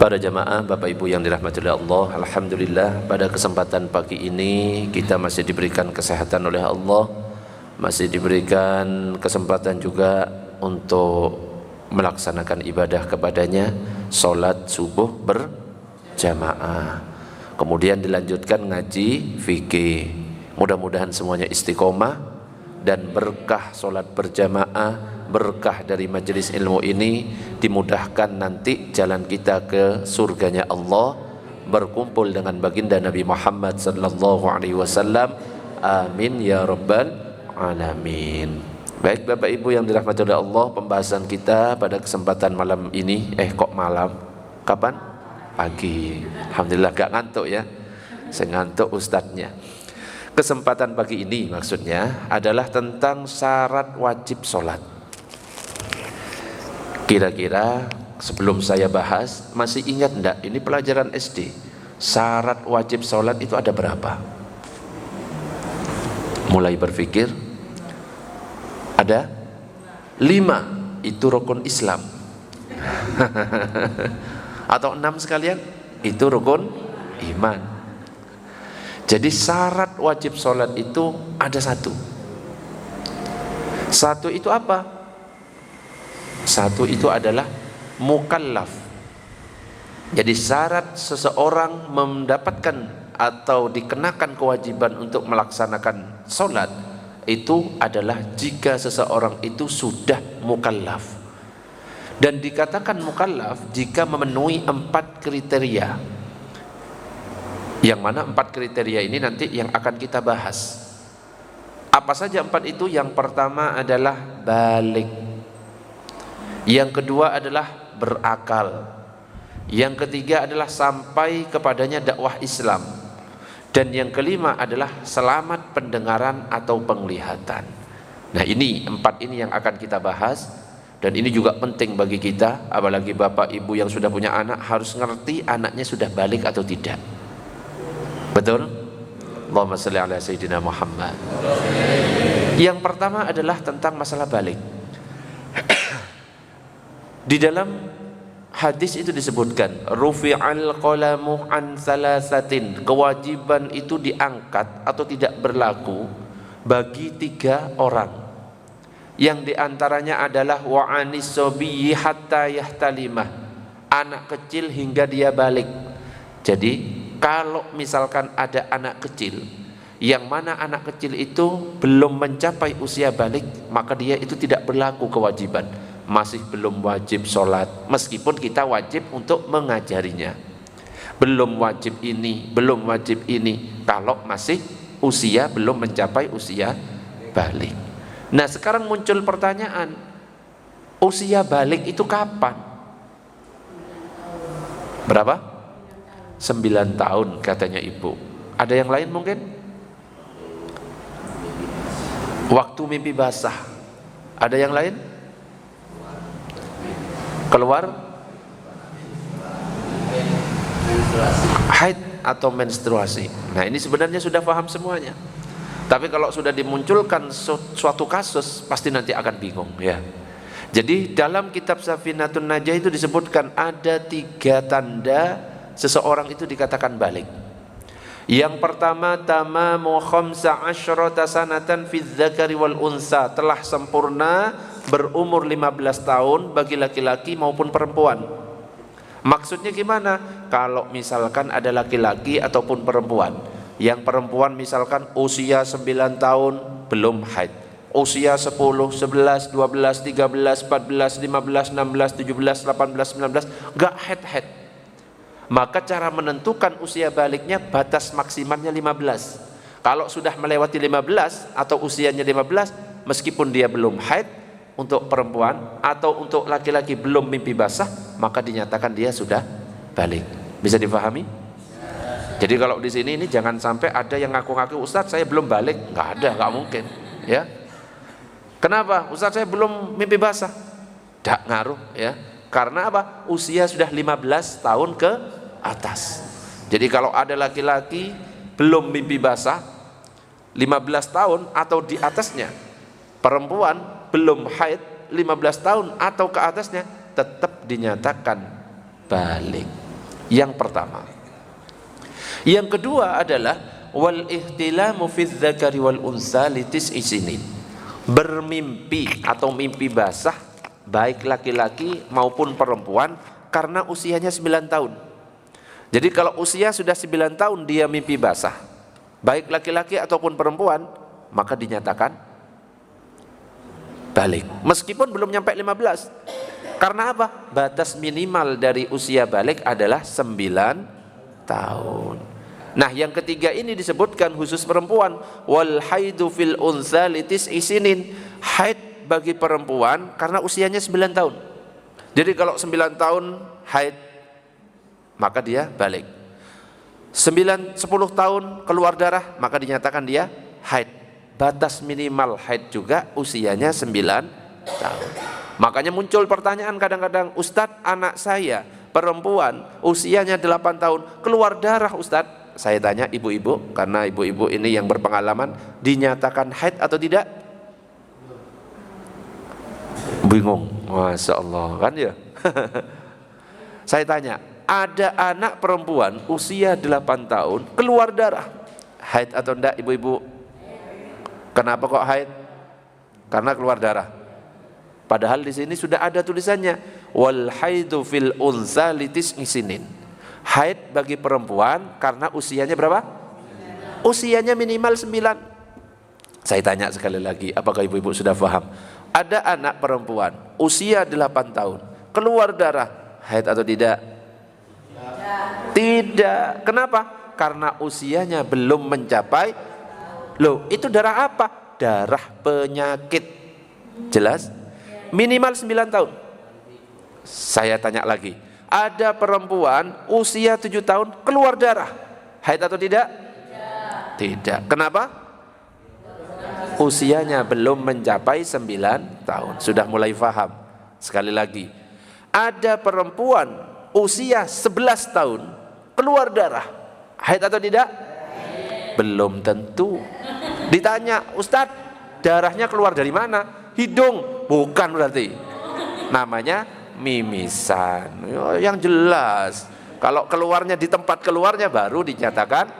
Para jamaah, Bapak Ibu yang dirahmati oleh Allah, alhamdulillah pada kesempatan pagi ini kita masih diberikan kesehatan oleh Allah, masih diberikan kesempatan juga untuk melaksanakan ibadah kepadanya, sholat subuh berjamaah, kemudian dilanjutkan ngaji fikih. Mudah-mudahan semuanya istiqomah dan berkah sholat berjamaah, berkah dari majelis ilmu ini, dimudahkan nanti jalan kita ke surganya Allah, berkumpul dengan baginda Nabi Muhammad sallallahu alaihi wasallam. Amin ya rabbal alamin. Baik Bapak Ibu yang dirahmati oleh Allah, pembahasan kita pada kesempatan malam ini, kok malam? Kapan? Pagi. Alhamdulillah gak ngantuk ya. Saya ngantuk ustadznya. Kesempatan pagi ini maksudnya adalah tentang syarat wajib sholat. Kira-kira sebelum saya bahas, masih ingat enggak ini pelajaran SD, syarat wajib sholat itu ada berapa? Mulai berpikir. Ada 5, itu rukun Islam. Atau 6 sekalian, itu rukun iman. Jadi syarat wajib sholat itu ada 1. 1 itu apa? 1 itu adalah mukallaf. Jadi syarat seseorang mendapatkan atau dikenakan kewajiban untuk melaksanakan sholat itu adalah jika seseorang itu sudah mukallaf. Dan dikatakan mukallaf jika memenuhi 4 kriteria. Yang mana 4 kriteria ini nanti yang akan kita bahas. Apa saja 4 itu? Yang pertama adalah balik, yang kedua adalah berakal, yang ketiga adalah sampai kepadanya dakwah Islam, dan yang kelima adalah selamat pendengaran atau penglihatan. Nah ini 4 ini yang akan kita bahas, dan ini juga penting bagi kita, apalagi bapak ibu yang sudah punya anak harus ngerti anaknya sudah balik atau tidak. Betul? Allahumma shalli ala sayyidina Muhammad. Yang pertama adalah tentang masalah balik. Di dalam hadis itu disebutkan rufi'al qalamu an salasatin, kewajiban itu diangkat atau tidak berlaku bagi 3 orang, yang diantaranya adalah wa anis sobiyyi hatta yahtalimah, anak kecil hingga dia balik. Jadi kalau misalkan ada anak kecil yang mana anak kecil itu belum mencapai usia balik, maka dia itu tidak berlaku kewajiban, masih belum wajib sholat, meskipun kita wajib untuk mengajarinya. Belum wajib ini, belum wajib ini, kalau masih usia belum mencapai usia balik. Nah sekarang muncul pertanyaan, usia balik itu kapan? Berapa? 9 tahun katanya ibu. Ada yang lain mungkin? Waktu mimpi basah. Ada yang lain? Keluar haid atau menstruasi. Nah ini sebenarnya sudah paham semuanya, tapi kalau sudah dimunculkan suatu kasus pasti nanti akan bingung ya. Jadi dalam kitab Safinatun Najah itu disebutkan ada 3 tanda seseorang itu dikatakan balik. Yang pertama, tamamu khamsa asyrata sanatan fi dzakari wal unsa, telah sempurna berumur 15 tahun bagi laki-laki maupun perempuan. Maksudnya gimana? Kalau misalkan ada laki-laki ataupun perempuan, yang perempuan misalkan usia 9 tahun belum haid, usia 10, 11, 12, 13, 14, 15, 16, 17, 18, 19 gak haid, maka cara menentukan usia baliknya batas maksimalnya 15. Kalau sudah melewati 15 atau usianya 15, meskipun dia belum haid untuk perempuan atau untuk laki-laki belum mimpi basah, maka dinyatakan dia sudah balik. Bisa dipahami? Jadi kalau di sini ini jangan sampai ada yang ngaku-ngaku Ustadz saya belum balik. Nggak ada, nggak mungkin ya. Kenapa? Ustadz saya belum mimpi basah. Tidak ngaruh ya. Karena apa? Usia sudah 15 tahun ke atas. Jadi kalau ada laki-laki belum mimpi basah 15 tahun atau di atasnya, perempuan belum haid 15 tahun atau ke atasnya, tetap dinyatakan balik. Yang pertama. Yang kedua adalah wal ihtilamu fi dzakari wal unsa li tis'i sinin. Bermimpi atau mimpi basah baik laki-laki maupun perempuan karena usianya 9 tahun. Jadi kalau usia sudah 9 tahun dia mimpi basah, baik laki-laki ataupun perempuan, maka dinyatakan balik. Meskipun belum nyampe 15. Karena apa? Batas minimal dari usia balik adalah 9 tahun. Nah, yang ketiga ini disebutkan khusus perempuan, wal haidu fil unsa li tis'i sinin. Haid bagi perempuan karena usianya 9 tahun. Jadi kalau 9 tahun haid, maka dia balik. 10 tahun keluar darah, maka dinyatakan dia haid. Batas minimal haid juga usianya 9 tahun. Makanya muncul pertanyaan kadang-kadang, Ustadz, anak saya perempuan usianya 8 tahun keluar darah, Ustadz. Saya tanya ibu-ibu, karena ibu-ibu ini yang berpengalaman, dinyatakan haid atau tidak? Bingung. Masya Allah, kan ya. Saya tanya, ada anak perempuan usia 8 tahun keluar darah, haid atau enggak ibu-ibu? Kenapa kok haid? Karena keluar darah. Padahal di sini sudah ada tulisannya, wal haidu fil unsa li tis'i sinin. Haid bagi perempuan karena usianya berapa? Usianya minimal 9. Saya tanya sekali lagi, apakah ibu-ibu sudah paham? Ada anak perempuan usia 8 tahun keluar darah, haid atau tidak? Tidak. Kenapa? Karena usianya belum mencapai. Loh, itu darah apa? Darah penyakit. Jelas? Minimal 9 tahun. Saya tanya lagi, ada perempuan usia 7 tahun keluar darah, haid atau tidak? Tidak. Kenapa? Usianya belum mencapai 9 tahun. Sudah mulai paham? Sekali lagi, ada perempuan usia 11 tahun keluar darah, haid atau tidak? Belum tentu. Ditanya, Ustadz, darahnya keluar dari mana? Hidung? Bukan berarti. Namanya mimisan. Yang jelas. Kalau keluarnya di tempat keluarnya baru dinyatakan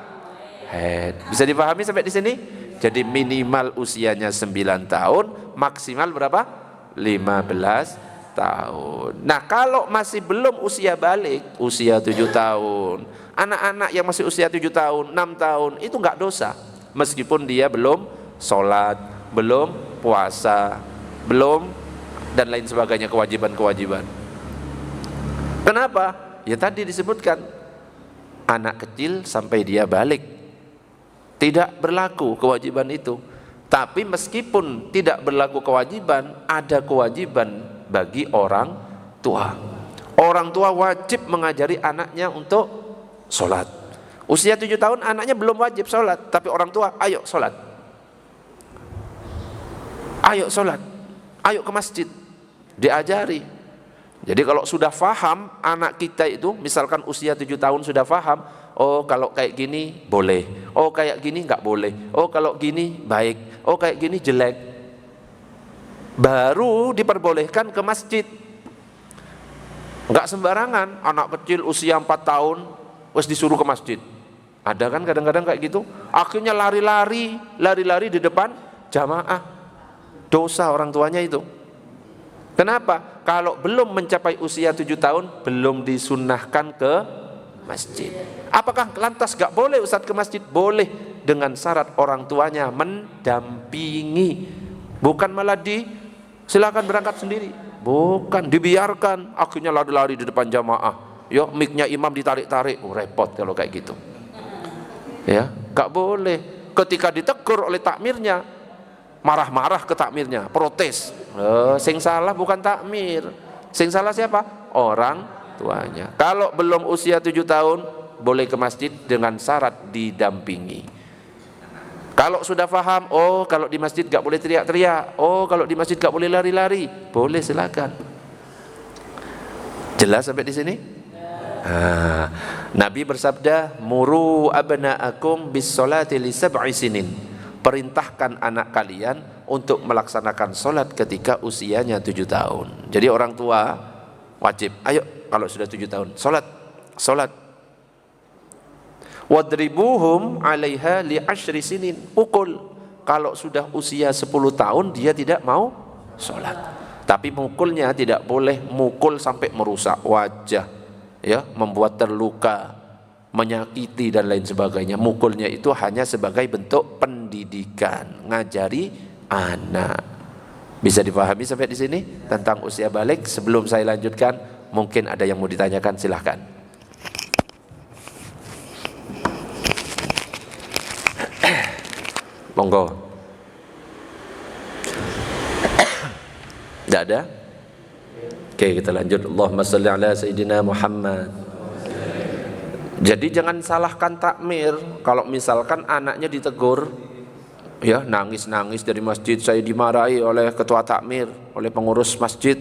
haid. Bisa dipahami sampai di sini? Jadi minimal usianya 9 tahun, maksimal berapa? 15 tahun. Nah, kalau masih belum usia balik, usia 7 tahun, anak-anak yang masih usia 7 tahun, 6 tahun, itu enggak dosa. Meskipun dia belum sholat, belum puasa, belum dan lain sebagainya kewajiban-kewajiban. Kenapa? Ya tadi disebutkan, anak kecil sampai dia balik tidak berlaku kewajiban itu. Tapi meskipun tidak berlaku kewajiban, ada kewajiban bagi orang tua. Orang tua wajib mengajari anaknya untuk sholat. Usia 7 tahun anaknya belum wajib sholat, tapi orang tua, ayo sholat, ayo sholat, ayo ke masjid, diajari. Jadi kalau sudah faham anak kita itu, misalkan usia 7 tahun sudah faham, oh kalau kayak gini boleh, oh kayak gini nggak boleh, oh kalau gini baik, oh kayak gini jelek, baru diperbolehkan ke masjid. Nggak sembarangan anak kecil usia 4 tahun wes disuruh ke masjid. Ada kan kadang-kadang kayak gitu, akhirnya lari-lari di depan jamaah. Dosa orang tuanya itu. Kenapa? Kalau belum mencapai usia 7 tahun belum disunnahkan ke masjid. Apakah lantas gak boleh Ustadz ke masjid? Boleh, dengan syarat orang tuanya mendampingi. Bukan malah silakan berangkat sendiri. Bukan, dibiarkan akhirnya lari-lari di depan jamaah. Yo, mic-nya imam ditarik-tarik, repot kalau kayak gitu. Ya, gak boleh. Ketika ditegur oleh takmirnya, marah-marah ke takmirnya, protes. Sing salah bukan takmir, sing salah siapa? Orang tuanya. Kalau belum usia 7 tahun boleh ke masjid dengan syarat didampingi. Kalau sudah paham, oh kalau di masjid gak boleh teriak-teriak, oh kalau di masjid gak boleh lari-lari, boleh, silakan. Jelas sampai di sini? Nabi bersabda, muru abna'akum bis sholati li sab'i sinin. Perintahkan anak kalian untuk melaksanakan sholat ketika usianya 7 tahun. Jadi orang tua wajib, ayo kalau sudah 7 tahun sholat Wadribuhum 'alaiha li 10 sinin. Pukul. Kalau sudah usia 10 tahun dia tidak mau sholat. Tapi mukulnya tidak boleh mukul sampai merusak wajah, ya, membuat terluka, menyakiti dan lain sebagainya. Mukulnya itu hanya sebagai bentuk pendidikan, ngajari anak. Bisa dipahami sampai di sini tentang usia balik? Sebelum saya lanjutkan, mungkin ada yang mau ditanyakan, silahkan. Monggo. Tidak ada? Oke, kita lanjut. Allahumma salli ala Sayyidina Muhammad. Jadi jangan salahkan takmir. Kalau misalkan anaknya ditegur, ya, nangis-nangis dari masjid, saya dimarahi oleh ketua takmir, oleh pengurus masjid,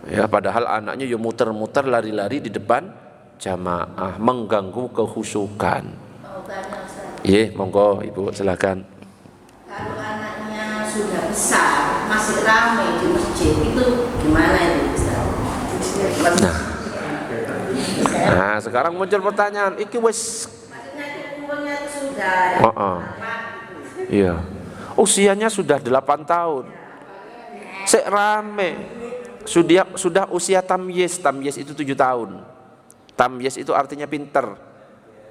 ya, padahal anaknya ya muter-muter, lari-lari di depan jamaah, mengganggu kehusukan. Iya, monggo Ibu, silakan. Kalau anaknya sudah besar, masih ramai di masjid, itu gimana itu Ustaz? Nah, sekarang muncul pertanyaan, iki wis maksudnya itu umurnya itu sudah iya. Usianya sudah 8 tahun. Sek rame. Sudah usia tamyiz. Tamyiz itu 7 tahun. Tamyiz itu artinya pinter.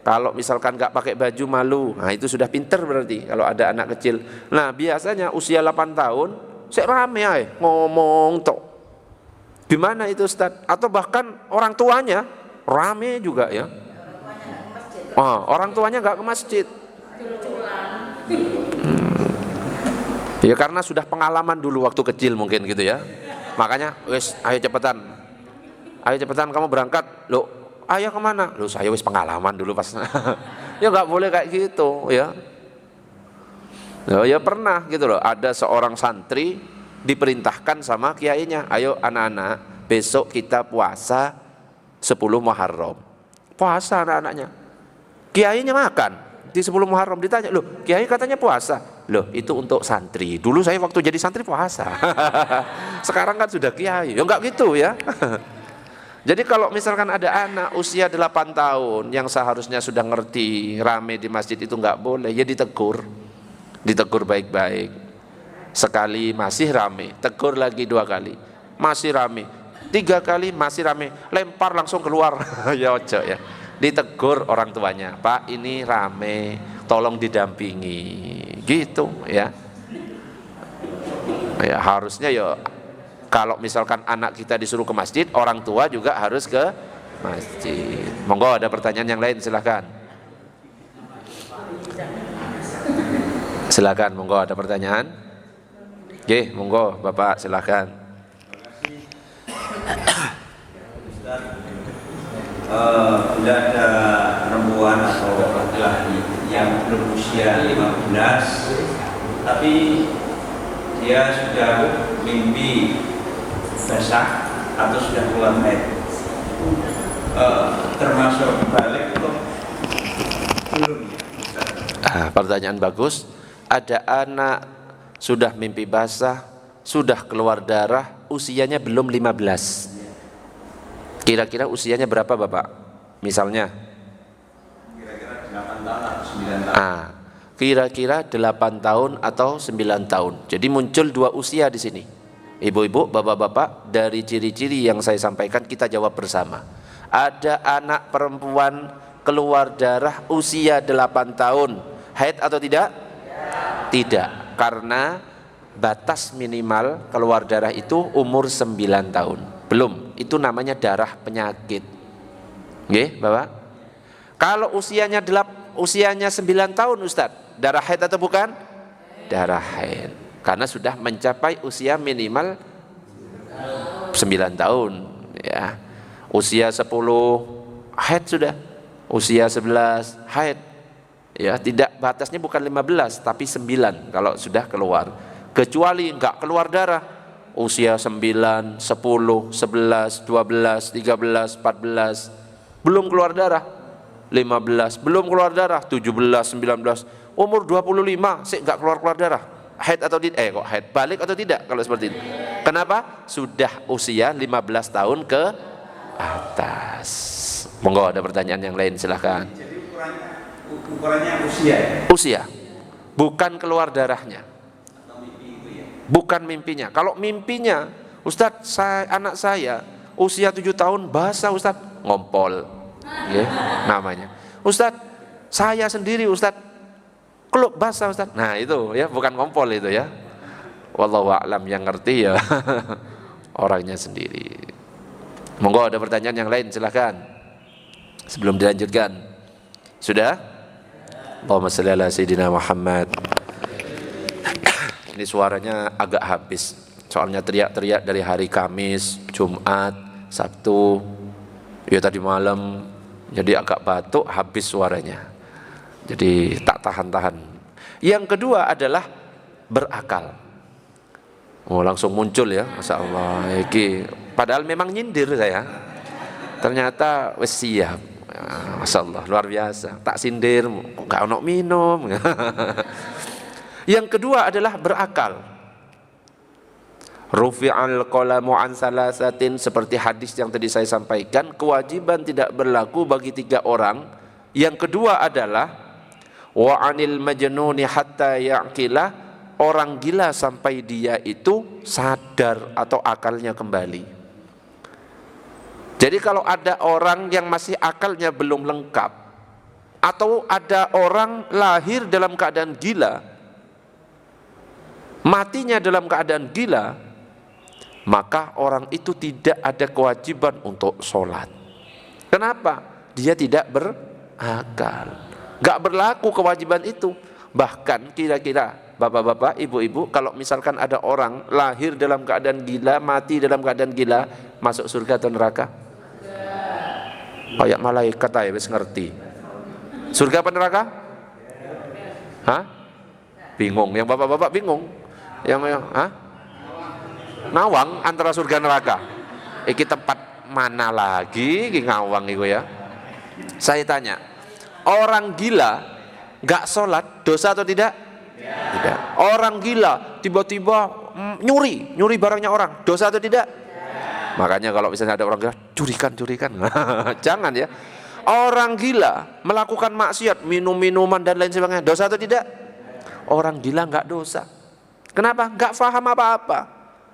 Kalau misalkan nggak pakai baju malu, nah itu sudah pinter berarti kalau ada anak kecil. Nah, biasanya usia 8 tahun sek rame ae ngomong tok. Gimana itu Ustaz? Atau bahkan orang tuanya rame juga, ya. Orang tuanya nggak ke masjid. Ya karena sudah pengalaman dulu waktu kecil mungkin gitu, ya. Makanya wes ayo cepetan kamu berangkat. Loh, ayah kemana? Loh, saya wes pengalaman dulu pas. Ya nggak boleh kayak gitu, ya. Ya pernah gitu loh, ada seorang santri diperintahkan sama kiainya, ayo anak-anak besok kita puasa 10 Muharram. Puasa anak-anaknya. Kiainya makan di 10 Muharram, ditanya, loh kiai katanya puasa. Loh, itu untuk santri. Dulu saya waktu jadi santri puasa. Sekarang kan sudah kiai. Ya enggak gitu, ya. Jadi kalau misalkan ada anak usia 8 tahun yang seharusnya sudah ngerti rame di masjid itu enggak boleh, ya ditegur. Ditegur baik-baik. Sekali masih rame, tegur lagi 2 kali. Masih rame. 3 kali masih rame, lempar langsung keluar. Ya ojo, ya. Ditegur orang tuanya, Pak ini rame, tolong didampingi, gitu, ya. Ya harusnya ya kalau misalkan anak kita disuruh ke masjid, orang tua juga harus ke masjid. Monggo ada pertanyaan yang lain, silakan. Silakan, monggo ada pertanyaan. Oke, monggo Bapak silakan. Bila ada perempuan atau laki-laki yang berusia 15 tapi dia sudah mimpi basah atau sudah keluar haid, termasuk balik atau belum? Pertanyaan bagus. Ada anak sudah mimpi basah, sudah keluar darah, usianya belum 15. Kira-kira usianya berapa Bapak? Misalnya? Kira-kira 8 tahun atau 9 tahun. Kira-kira 8 tahun atau 9 tahun. Jadi muncul 2 usia di sini. Ibu-ibu, bapak-bapak, dari ciri-ciri yang saya sampaikan kita jawab bersama. Ada anak perempuan keluar darah usia 8 tahun. Haid atau tidak? Tidak, karena batas minimal keluar darah itu umur 9 tahun. Belum, itu namanya darah penyakit. Nggih, Bapak? Kalau usianya 9 tahun Ustadz, darah haid atau bukan? Darah haid. Karena sudah mencapai usia minimal 9 tahun, ya. Usia 10 haid sudah. Usia 11 haid. Ya, tidak, batasnya bukan 15 tapi 9 kalau sudah keluar. Kecuali enggak keluar darah usia 9, 10, 11, 12, 13, 14 belum keluar darah, 15 belum keluar darah, 17, 19, umur 25 sih enggak keluar darah. Haid atau tidak? Kok haid? Balik atau tidak kalau seperti itu? Kenapa? Sudah usia 15 tahun ke atas. Monggo ada pertanyaan yang lain, silahkan. Jadi ukurannya usia ya? Usia, bukan keluar darahnya, Atau mimpi itu ya? bukan mimpinya. Kalau mimpinya, Ustadz, anak saya usia 7 tahun basah Ustadz, ngompol, ya, namanya. Ustadz, saya sendiri Ustadz, keluk basah Ustadz. Nah itu ya, bukan ngompol itu ya. Wallahu a'lam, yang ngerti ya orangnya sendiri. Monggo ada pertanyaan yang lain, silahkan sebelum dilanjutkan. Sudah? Allahumma shalli ala sayyidina Muhammad. Ini suaranya agak habis, soalnya teriak-teriak dari hari Kamis, Jumat, Sabtu, ya tadi malam, jadi agak batuk, habis suaranya, jadi tak tahan-tahan. Yang kedua adalah berakal. Oh, langsung muncul ya, Masya Allah. Padahal memang nyindir saya, ternyata wes siap. Masya Allah, luar biasa. Tak sindir, gak ono minum. Yang kedua adalah berakal. Rufi'al qalamu an salasatin, seperti hadis yang tadi saya sampaikan, kewajiban tidak berlaku bagi 3 orang. Yang kedua adalah wa anil majnuni hatta ya'qila, orang gila sampai dia itu sadar atau akalnya kembali. Jadi kalau ada orang yang masih akalnya belum lengkap, atau ada orang lahir dalam keadaan gila, matinya dalam keadaan gila, maka orang itu tidak ada kewajiban untuk sholat. Kenapa? Dia tidak berakal, gak berlaku kewajiban itu. Bahkan kira-kira bapak-bapak, ibu-ibu, kalau misalkan ada orang lahir dalam keadaan gila, mati dalam keadaan gila, masuk surga atau neraka? Kayak malaikat aja wis ngerti. Surga apa neraka? Hah? Bingung. Yang bapak-bapak bingung. Yang ngawang antara surga neraka. Iki tempat mana lagi? Iki ngawang itu ya. Saya tanya, orang gila gak sholat dosa atau tidak? Tidak. Orang gila tiba-tiba nyuri barangnya orang, dosa atau tidak? Makanya kalau misalnya ada orang gila, curikan. Jangan ya. Orang gila melakukan maksiat, minum-minuman dan lain sebagainya, dosa atau tidak? Orang gila nggak dosa. Kenapa? Nggak paham apa-apa.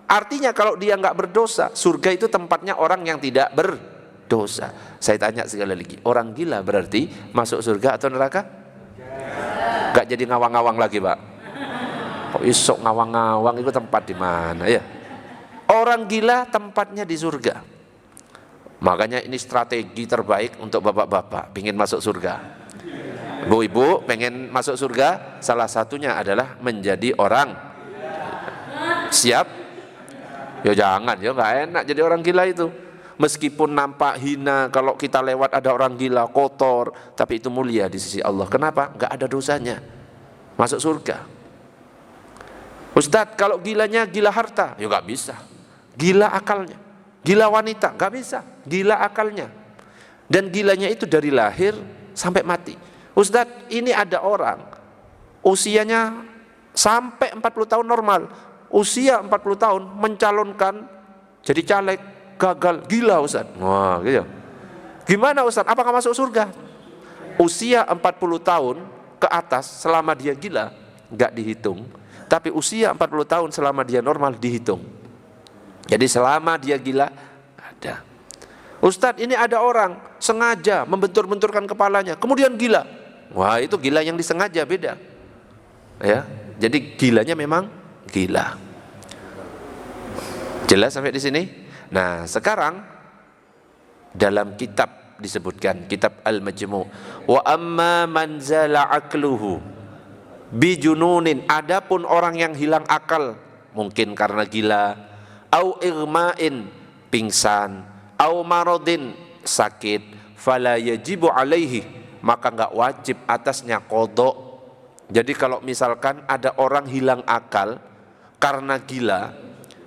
Artinya kalau dia nggak berdosa, surga itu tempatnya orang yang tidak berdosa. Saya tanya sekali lagi, orang gila berarti masuk surga atau neraka? Nggak jadi ngawang-ngawang lagi, Pak. Kok isok ngawang-ngawang itu tempat di mana ya? Orang gila tempatnya di surga. Makanya ini strategi terbaik untuk bapak-bapak pengen masuk surga. Bu-ibu pengen masuk surga, salah satunya adalah menjadi orang. Siap? Ya jangan, ya nggak enak jadi orang gila itu. Meskipun nampak hina, kalau kita lewat ada orang gila, kotor, tapi itu mulia di sisi Allah. Kenapa? Nggak ada dosanya, masuk surga. Ustadz, kalau gilanya gila harta, ya nggak bisa. Gila akalnya, gila wanita, nggak bisa. Gila akalnya, dan gilanya itu dari lahir sampai mati. Ustadz, ini ada orang usianya sampai 40 tahun normal, usia 40 tahun mencalonkan jadi caleg, gagal, gila Ustadz. Wah, gitu. Gimana Ustadz? Apakah masuk surga? Usia 40 tahun ke atas selama dia gila nggak dihitung, tapi usia 40 tahun selama dia normal dihitung. Jadi selama dia gila ada. Ustadz, ini ada orang sengaja membentur-benturkan kepalanya, kemudian gila. Wah, itu gila yang disengaja, beda. Ya, jadi gilanya memang gila. Jelas sampai di sini? Nah, sekarang dalam kitab disebutkan, kitab Al-Majmu', wa amma man zala aqluhu bijununin, adapun orang yang hilang akal mungkin karena gila, au igma'in, pingsan, au maradin, sakit, fala yajibu alaihi, maka enggak wajib atasnya qadha. Jadi kalau misalkan ada orang hilang akal karena gila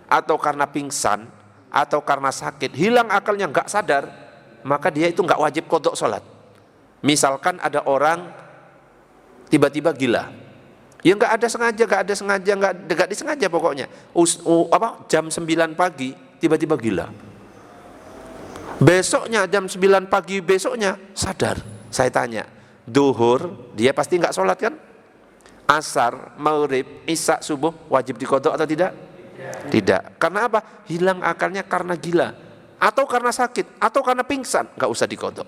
atau karena pingsan atau karena sakit, hilang akalnya enggak sadar, maka dia itu enggak wajib qadha salat. Misalkan ada orang tiba-tiba gila, ya nggak ada sengaja, nggak disengaja pokoknya. Jam 9 pagi tiba-tiba gila. Besoknya jam 9 pagi besoknya sadar. Saya tanya, duhur dia pasti nggak sholat kan? Asar, maghrib, isya, subuh wajib diqodho atau tidak? Tidak. Karena apa? Hilang akalnya karena gila, atau karena sakit, atau karena pingsan, nggak usah diqodho.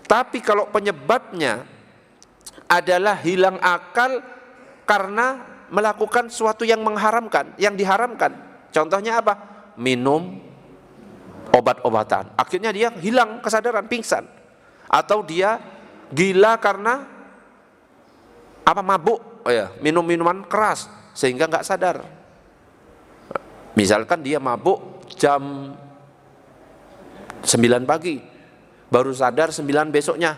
Tapi kalau penyebabnya adalah hilang akal karena melakukan sesuatu yang mengharamkan, yang diharamkan. Contohnya apa? Minum obat-obatan. Akhirnya dia hilang kesadaran, pingsan. Atau dia gila karena apa? Mabuk, minum minuman keras sehingga nggak sadar. Misalkan dia mabuk jam 9 pagi, baru sadar 9 besoknya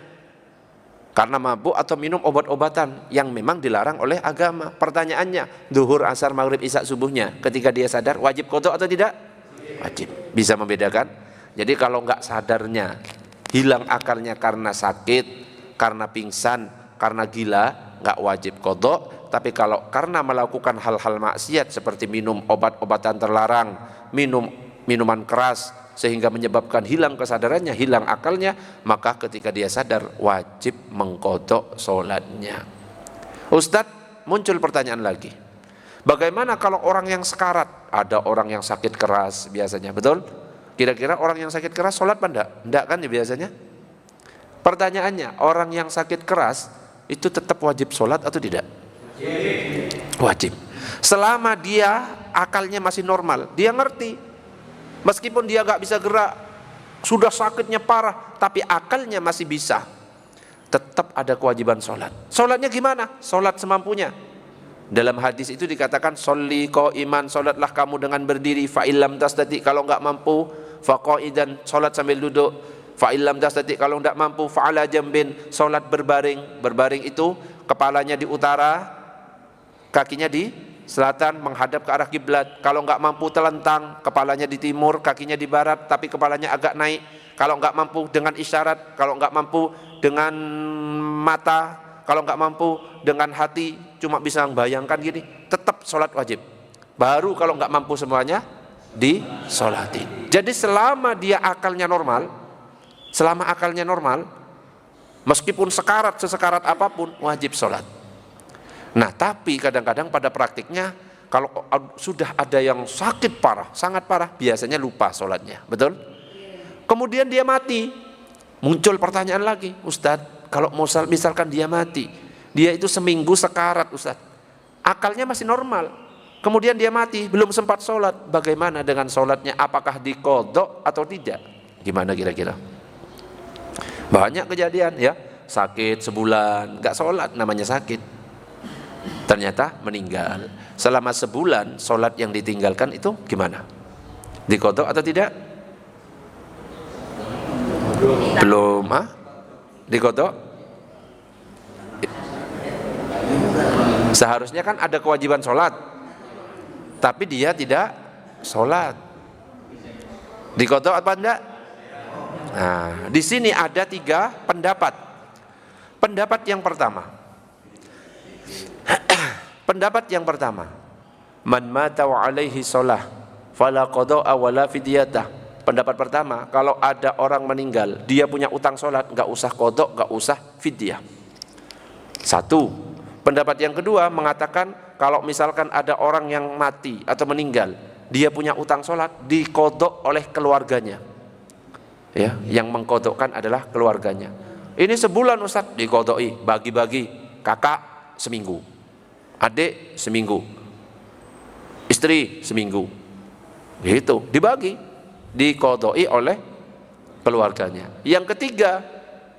karena mabuk atau minum obat-obatan yang memang dilarang oleh agama. Pertanyaannya, duhur, asar, maghrib, isya, subuhnya ketika dia sadar wajib qodho atau tidak? Wajib. Bisa membedakan. Jadi kalau nggak sadarnya, hilang akalnya karena sakit, karena pingsan, karena gila, nggak wajib qodho. Tapi kalau karena melakukan hal-hal maksiat seperti minum obat-obatan terlarang, minum minuman keras sehingga menyebabkan hilang kesadarannya, hilang akalnya, maka ketika dia sadar wajib mengqodho sholatnya. Ustadz, muncul pertanyaan lagi. Bagaimana kalau orang yang sekarat? Ada orang yang sakit keras biasanya, betul? Kira-kira orang yang sakit keras sholat apa enggak? Enggak kan ya biasanya? Pertanyaannya, orang yang sakit keras itu tetap wajib sholat atau tidak? Wajib. Selama dia akalnya masih normal, dia ngerti. Meskipun dia gak bisa gerak, sudah sakitnya parah, tapi akalnya masih bisa, tetap ada kewajiban sholat. Sholatnya gimana? Sholat semampunya. Dalam hadis itu dikatakan, sholli qa'iman, sholatlah kamu dengan berdiri. Fa'illam tastati, kalau gak mampu, faqa'idan, sholat sambil duduk. Fa'illam tastati, kalau gak mampu, fa'ala jambin, sholat berbaring. Berbaring itu kepalanya di utara, kakinya di selatan menghadap ke arah kiblat. Kalau nggak mampu telentang, kepalanya di timur, kakinya di barat, tapi kepalanya agak naik. Kalau nggak mampu dengan isyarat, kalau nggak mampu dengan mata, kalau nggak mampu dengan hati, cuma bisa membayangkan gini, tetap sholat wajib. Baru kalau nggak mampu semuanya disolatin. Jadi selama dia akalnya normal, meskipun sekarat sesekarat apapun, wajib sholat. Nah, tapi kadang-kadang pada praktiknya kalau sudah ada yang sakit parah, sangat parah, biasanya lupa sholatnya, betul? Kemudian dia mati. Muncul pertanyaan lagi, Ustadz, kalau misalkan dia mati, dia itu seminggu sekarat, Ustadz, akalnya masih normal, kemudian dia mati, belum sempat sholat, bagaimana dengan sholatnya? Apakah diqodho atau tidak? Gimana kira-kira? Banyak kejadian ya, sakit sebulan, gak sholat, namanya sakit, ternyata meninggal. Selama sebulan sholat yang ditinggalkan itu gimana? Diqodho atau tidak? Belum, diqodho? Seharusnya kan ada kewajiban sholat, tapi dia tidak sholat. Diqodho apa enggak? Nah, di sini ada 3 pendapat. Pendapat yang pertama, man mata wa alaihi shalah fala qada'a wala fidyatah. Pendapat pertama, kalau ada orang meninggal, dia punya utang sholat, enggak usah qadha, enggak usah fidyah. Satu. Pendapat yang kedua mengatakan kalau misalkan ada orang yang mati atau meninggal, dia punya utang sholat, diqadha oleh keluarganya. Ya, yang mengqadhakan adalah keluarganya. Ini sebulan Ustaz, diqadhoi, bagi-bagi, kakak seminggu, adik seminggu, istri seminggu, gitu, dibagi, diqadhoi oleh keluarganya. Yang ketiga,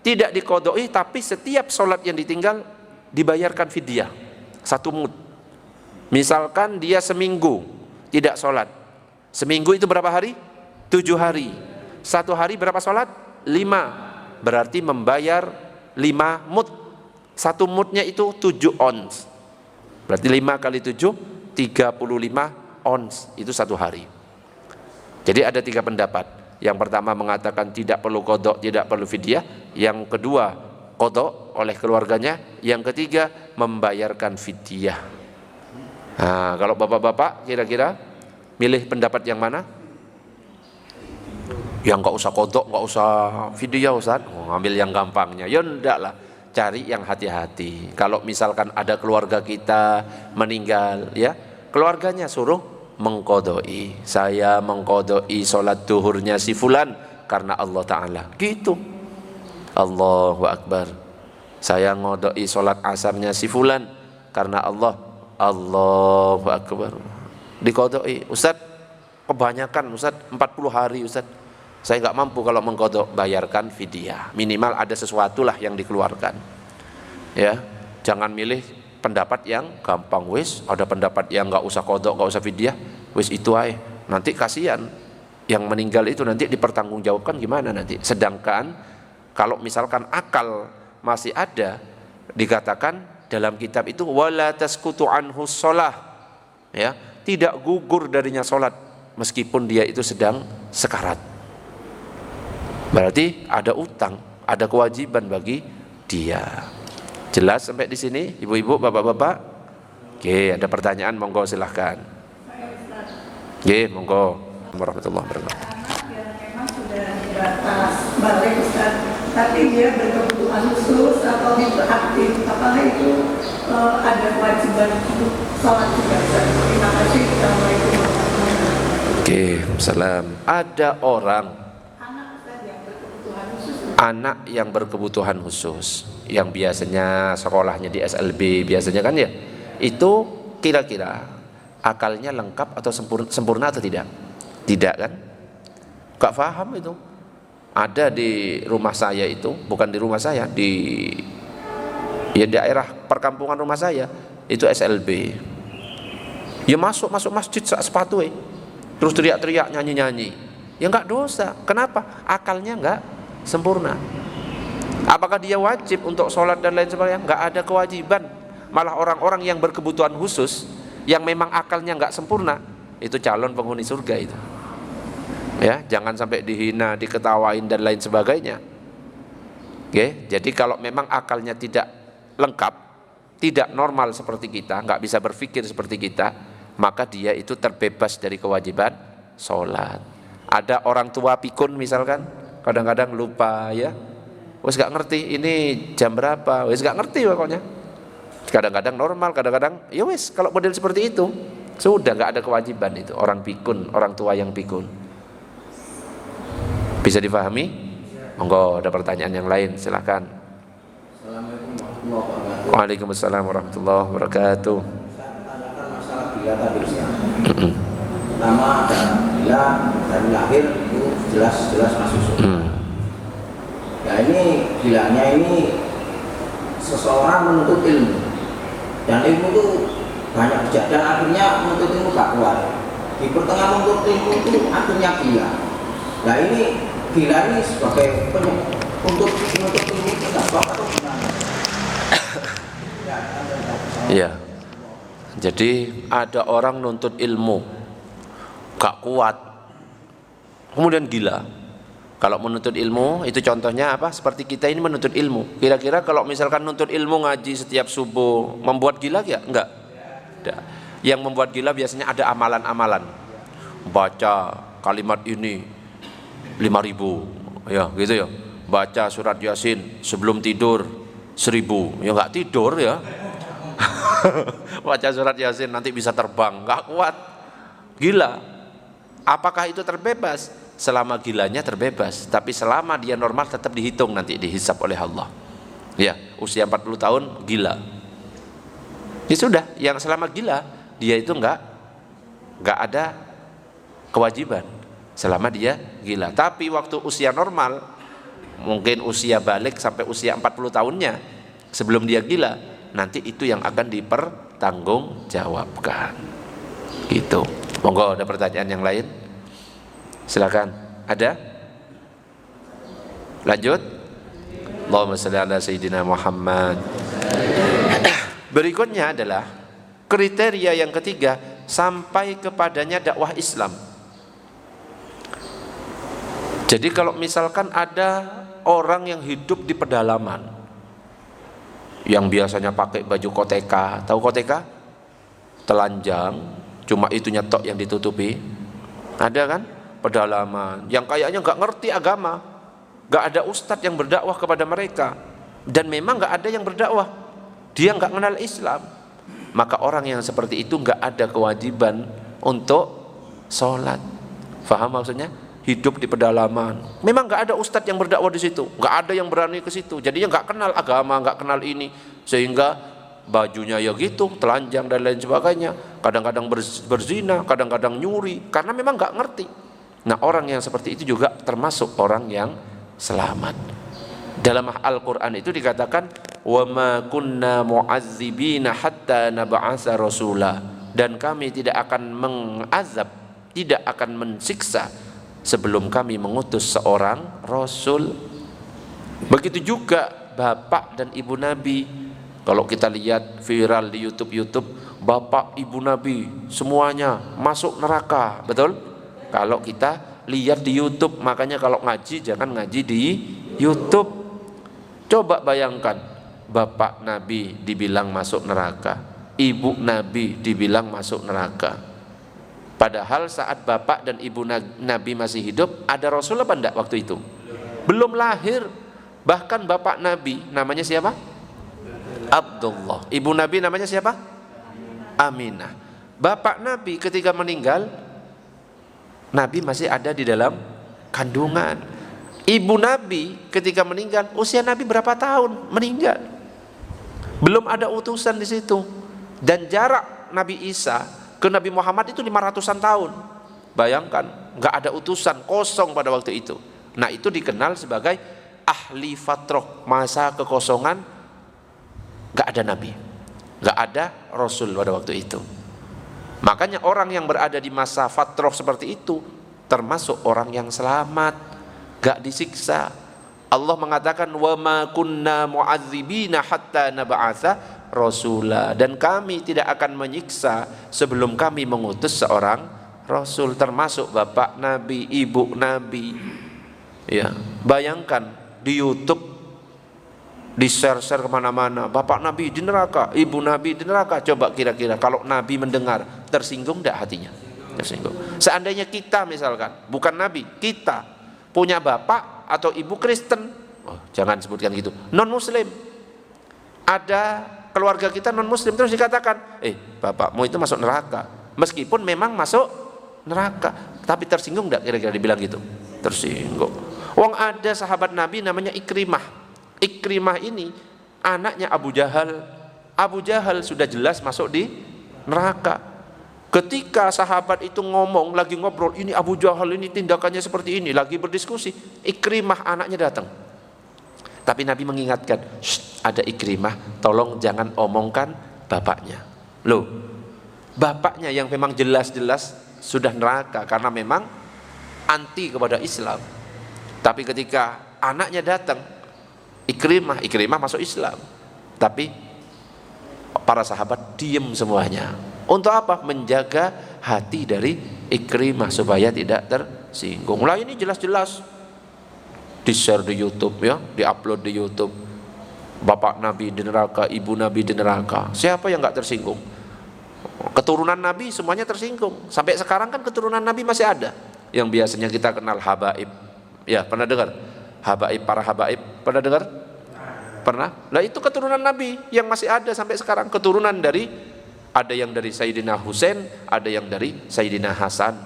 tidak diqadhoi tapi setiap sholat yang ditinggal dibayarkan fidyah 1 mud. Misalkan dia seminggu tidak sholat, seminggu itu berapa hari? 7 hari. 1 hari berapa sholat? 5. Berarti membayar 5 mud. 1 mudnya itu 7 ons. Berarti 5 kali 7 35 ons, itu 1 hari. Jadi ada 3 pendapat. Yang pertama mengatakan tidak perlu qadha, tidak perlu fidyah. Yang kedua qadha oleh keluarganya. Yang ketiga membayarkan fidyah. Nah, kalau bapak-bapak kira-kira milih pendapat yang mana? Yang nggak usah qadha, nggak usah fidyah Ustaz, ngambil yang gampangnya. Ya enggak lah. cari yang hati-hati. Kalau misalkan ada keluarga kita meninggal, ya, keluarganya suruh mengqodoi. Saya mengqodoi sholat duhurnya si fulan karena Allah Ta'ala. Gitu. Allahu Akbar. Saya ngodoi sholat asarnya si fulan karena Allah. Allahu Akbar. Dikodoi. Ustaz, kebanyakan Ustaz, 40 hari Ustaz. Saya nggak mampu kalau mengkodok, bayarkan fidyah. Minimal ada sesuatu lah yang dikeluarkan. Ya, jangan milih pendapat yang gampang. Wis, ada pendapat yang nggak usah kodok, nggak usah fidyah. Wis itu aja. Nanti kasihan yang meninggal itu nanti dipertanggungjawabkan gimana nanti. Sedangkan kalau misalkan akal masih ada, dikatakan dalam kitab itu wala tasqutu anhu shalah. Ya, tidak gugur darinya salat meskipun dia itu sedang sekarat. Berarti ada utang, ada kewajiban bagi dia. Jelas sampai di sini, ibu-ibu, bapak-bapak? Oke, ada pertanyaan, monggo silahkan. Oke, monggo. Warahmatullahi wabarakatuh. Anak yang memang sudah di batas balik Ustaz, tapi dia berkebutuhan khusus atau hiperaktif, apakah itu ada kewajiban untuk sholat juga Ustaz? Terima kasih. Assalamualaikum warahmatullahi wabarakatuh. Oke, salam. Ada orang anak yang berkebutuhan khusus yang biasanya sekolahnya di SLB biasanya kan ya, itu kira-kira akalnya lengkap atau sempurna atau tidak? Tidak kan? Gak paham itu. Ada di rumah saya itu, bukan di rumah saya, di daerah perkampungan rumah saya itu SLB. Ya masuk masjid sepatu terus teriak-teriak nyanyi-nyanyi. Ya nggak dosa. Kenapa? Akalnya nggak sempurna. Apakah dia wajib untuk sholat dan lain sebagainya? Nggak ada kewajiban. Malah orang-orang yang berkebutuhan khusus, yang memang akalnya nggak sempurna, itu calon penghuni surga itu. Ya, jangan sampai dihina, diketawain dan lain sebagainya. Oke, jadi kalau memang akalnya tidak lengkap, tidak normal seperti kita, nggak bisa berpikir seperti kita, maka dia itu terbebas dari kewajiban sholat. Ada orang tua pikun misalkan, kadang-kadang lupa ya, wes gak ngerti ini jam berapa, wes gak ngerti pokoknya. Kadang-kadang normal, kadang-kadang ya wes kalau model seperti itu sudah gak ada kewajiban itu. Orang pikun, orang tua yang pikun. Bisa difahami? Monggo, ada pertanyaan yang lain, silahkan. Assalamualaikum warahmatullahi wabarakatuh. Waalaikumsalam warahmatullahi wabarakatuh. Saya menanyakan masalah gila tadi Ustaz. Pertama ada gila dari lahir itu jelas masuk surga. Ya ini gilanya ini seseorang menuntut ilmu, dan ilmu itu banyak bijak, dan akhirnya menuntut ilmu gak kuat. Di pertengahan menuntut ilmu itu akhirnya gila. Nah ini gila ini sebagai untuk menuntut ilmu itu gak kuat atau gimana? Iya. Jadi ada orang nuntut ilmu gak kuat, kemudian gila. Kalau menuntut ilmu itu contohnya apa? Seperti kita ini menuntut ilmu. Kira-kira kalau misalkan nuntut ilmu ngaji setiap subuh membuat gila ya? Enggak. Yang membuat gila biasanya ada amalan-amalan. Baca kalimat ini 5.000 ya gitu ya. Baca surat Yasin sebelum tidur 1.000. Ya enggak tidur ya. Baca surat Yasin nanti bisa terbang. Enggak kuat. Gila. Apakah itu terbebas? Selama gilanya terbebas, tapi selama dia normal tetap dihitung, nanti dihisap oleh Allah. Ya, usia 40 tahun gila. Ya sudah, yang selama gila dia itu enggak ada kewajiban selama dia gila. Tapi waktu usia normal, mungkin usia balik sampai usia 40 tahunnya sebelum dia gila, nanti itu yang akan dipertanggungjawabkan. Gitu. Monggo, ada pertanyaan yang lain? Silakan. Ada? Lanjut. Allahumma shalli ala sayyidina Muhammad. Berikutnya adalah kriteria yang ketiga, sampai kepadanya dakwah Islam. Jadi kalau misalkan ada orang yang hidup di pedalaman, yang biasanya pakai baju koteka, tahu koteka? Telanjang, cuma itunya tok yang ditutupi. Ada kan? Pedalaman yang kayaknya nggak ngerti agama, nggak ada ustadz yang berdakwah kepada mereka, dan memang nggak ada yang berdakwah, dia nggak kenal Islam, maka orang yang seperti itu nggak ada kewajiban untuk sholat. Faham maksudnya? Hidup di pedalaman, memang nggak ada ustadz yang berdakwah di situ, nggak ada yang berani ke situ, jadinya nggak kenal agama, nggak kenal ini, sehingga bajunya ya gitu, telanjang dan lain sebagainya, kadang-kadang berzina, kadang-kadang nyuri, karena memang nggak ngerti. Nah, orang yang seperti itu juga termasuk orang yang selamat. Dalam Al-Quran itu dikatakan, wa ma kunna mu'azzibina hatta nab'atsa rasula, dan kami tidak akan mengazab, tidak akan mensiksa sebelum kami mengutus seorang rasul. Begitu juga bapak dan ibu Nabi. Kalau kita lihat viral di YouTube, bapak ibu Nabi semuanya masuk neraka, betul? Kalau kita lihat di YouTube, makanya kalau ngaji jangan ngaji di YouTube. Coba bayangkan, bapak Nabi dibilang masuk neraka, ibu Nabi dibilang masuk neraka. Padahal saat bapak dan ibu Nabi masih hidup, ada Rasul apa enggak waktu itu? Belum lahir. Bahkan bapak Nabi namanya siapa? Abdullah. Ibu Nabi namanya siapa? Aminah. Bapak Nabi ketika meninggal, Nabi masih ada di dalam kandungan. Ibu Nabi ketika meninggal, usia Nabi berapa tahun meninggal? Belum ada utusan di situ. Dan jarak Nabi Isa ke Nabi Muhammad itu 500-an tahun. Bayangkan, nggak ada utusan, kosong pada waktu itu. Nah, itu dikenal sebagai ahli fatrah, masa kekosongan, nggak ada nabi, nggak ada rasul pada waktu itu. Makanya orang yang berada di masa fatrah seperti itu termasuk orang yang selamat, nggak disiksa. Allah mengatakan, wa ma kunna mu'adzibina hatta nab'atsa rasula, dan kami tidak akan menyiksa sebelum kami mengutus seorang rasul, termasuk bapak Nabi, ibu Nabi. Ya, bayangkan di YouTube di-share kemana-mana, bapak Nabi di neraka, ibu Nabi di neraka. Coba kira-kira kalau Nabi mendengar, tersinggung tidak hatinya? Tersinggung. Seandainya kita misalkan bukan Nabi, kita punya bapak atau ibu Kristen, oh, jangan sebutkan gitu, non Muslim, ada keluarga kita non Muslim, terus dikatakan, bapakmu itu masuk neraka, meskipun memang masuk neraka, tapi tersinggung enggak kira-kira dibilang gitu? Tersinggung. Wong ada sahabat Nabi namanya Ikrimah. Ikrimah ini anaknya Abu Jahal. Abu Jahal sudah jelas masuk di neraka. Ketika sahabat itu ngomong, lagi ngobrol, ini Abu Jahal ini tindakannya seperti ini, lagi berdiskusi, Ikrimah anaknya datang. Tapi Nabi mengingatkan, ada Ikrimah, tolong jangan omongkan bapaknya. Loh, bapaknya yang memang jelas-jelas sudah neraka karena memang anti kepada Islam. Tapi ketika anaknya datang, Ikrimah masuk Islam. Tapi para sahabat diem semuanya. Untuk apa? Menjaga hati dari Ikrimah supaya tidak tersinggung. Lah ini jelas-jelas di-share di YouTube ya, di-upload di YouTube. Bapak Nabi di neraka, ibu Nabi di neraka. Siapa yang enggak tersinggung? Keturunan Nabi semuanya tersinggung. Sampai sekarang kan keturunan Nabi masih ada. Yang biasanya kita kenal habaib. Ya, pernah dengar? Habaib, para habaib, pernah dengar? Pernah? Lah itu keturunan Nabi yang masih ada sampai sekarang. Keturunan dari, ada yang dari Sayyidina Husain, ada yang dari Sayyidina Hasan.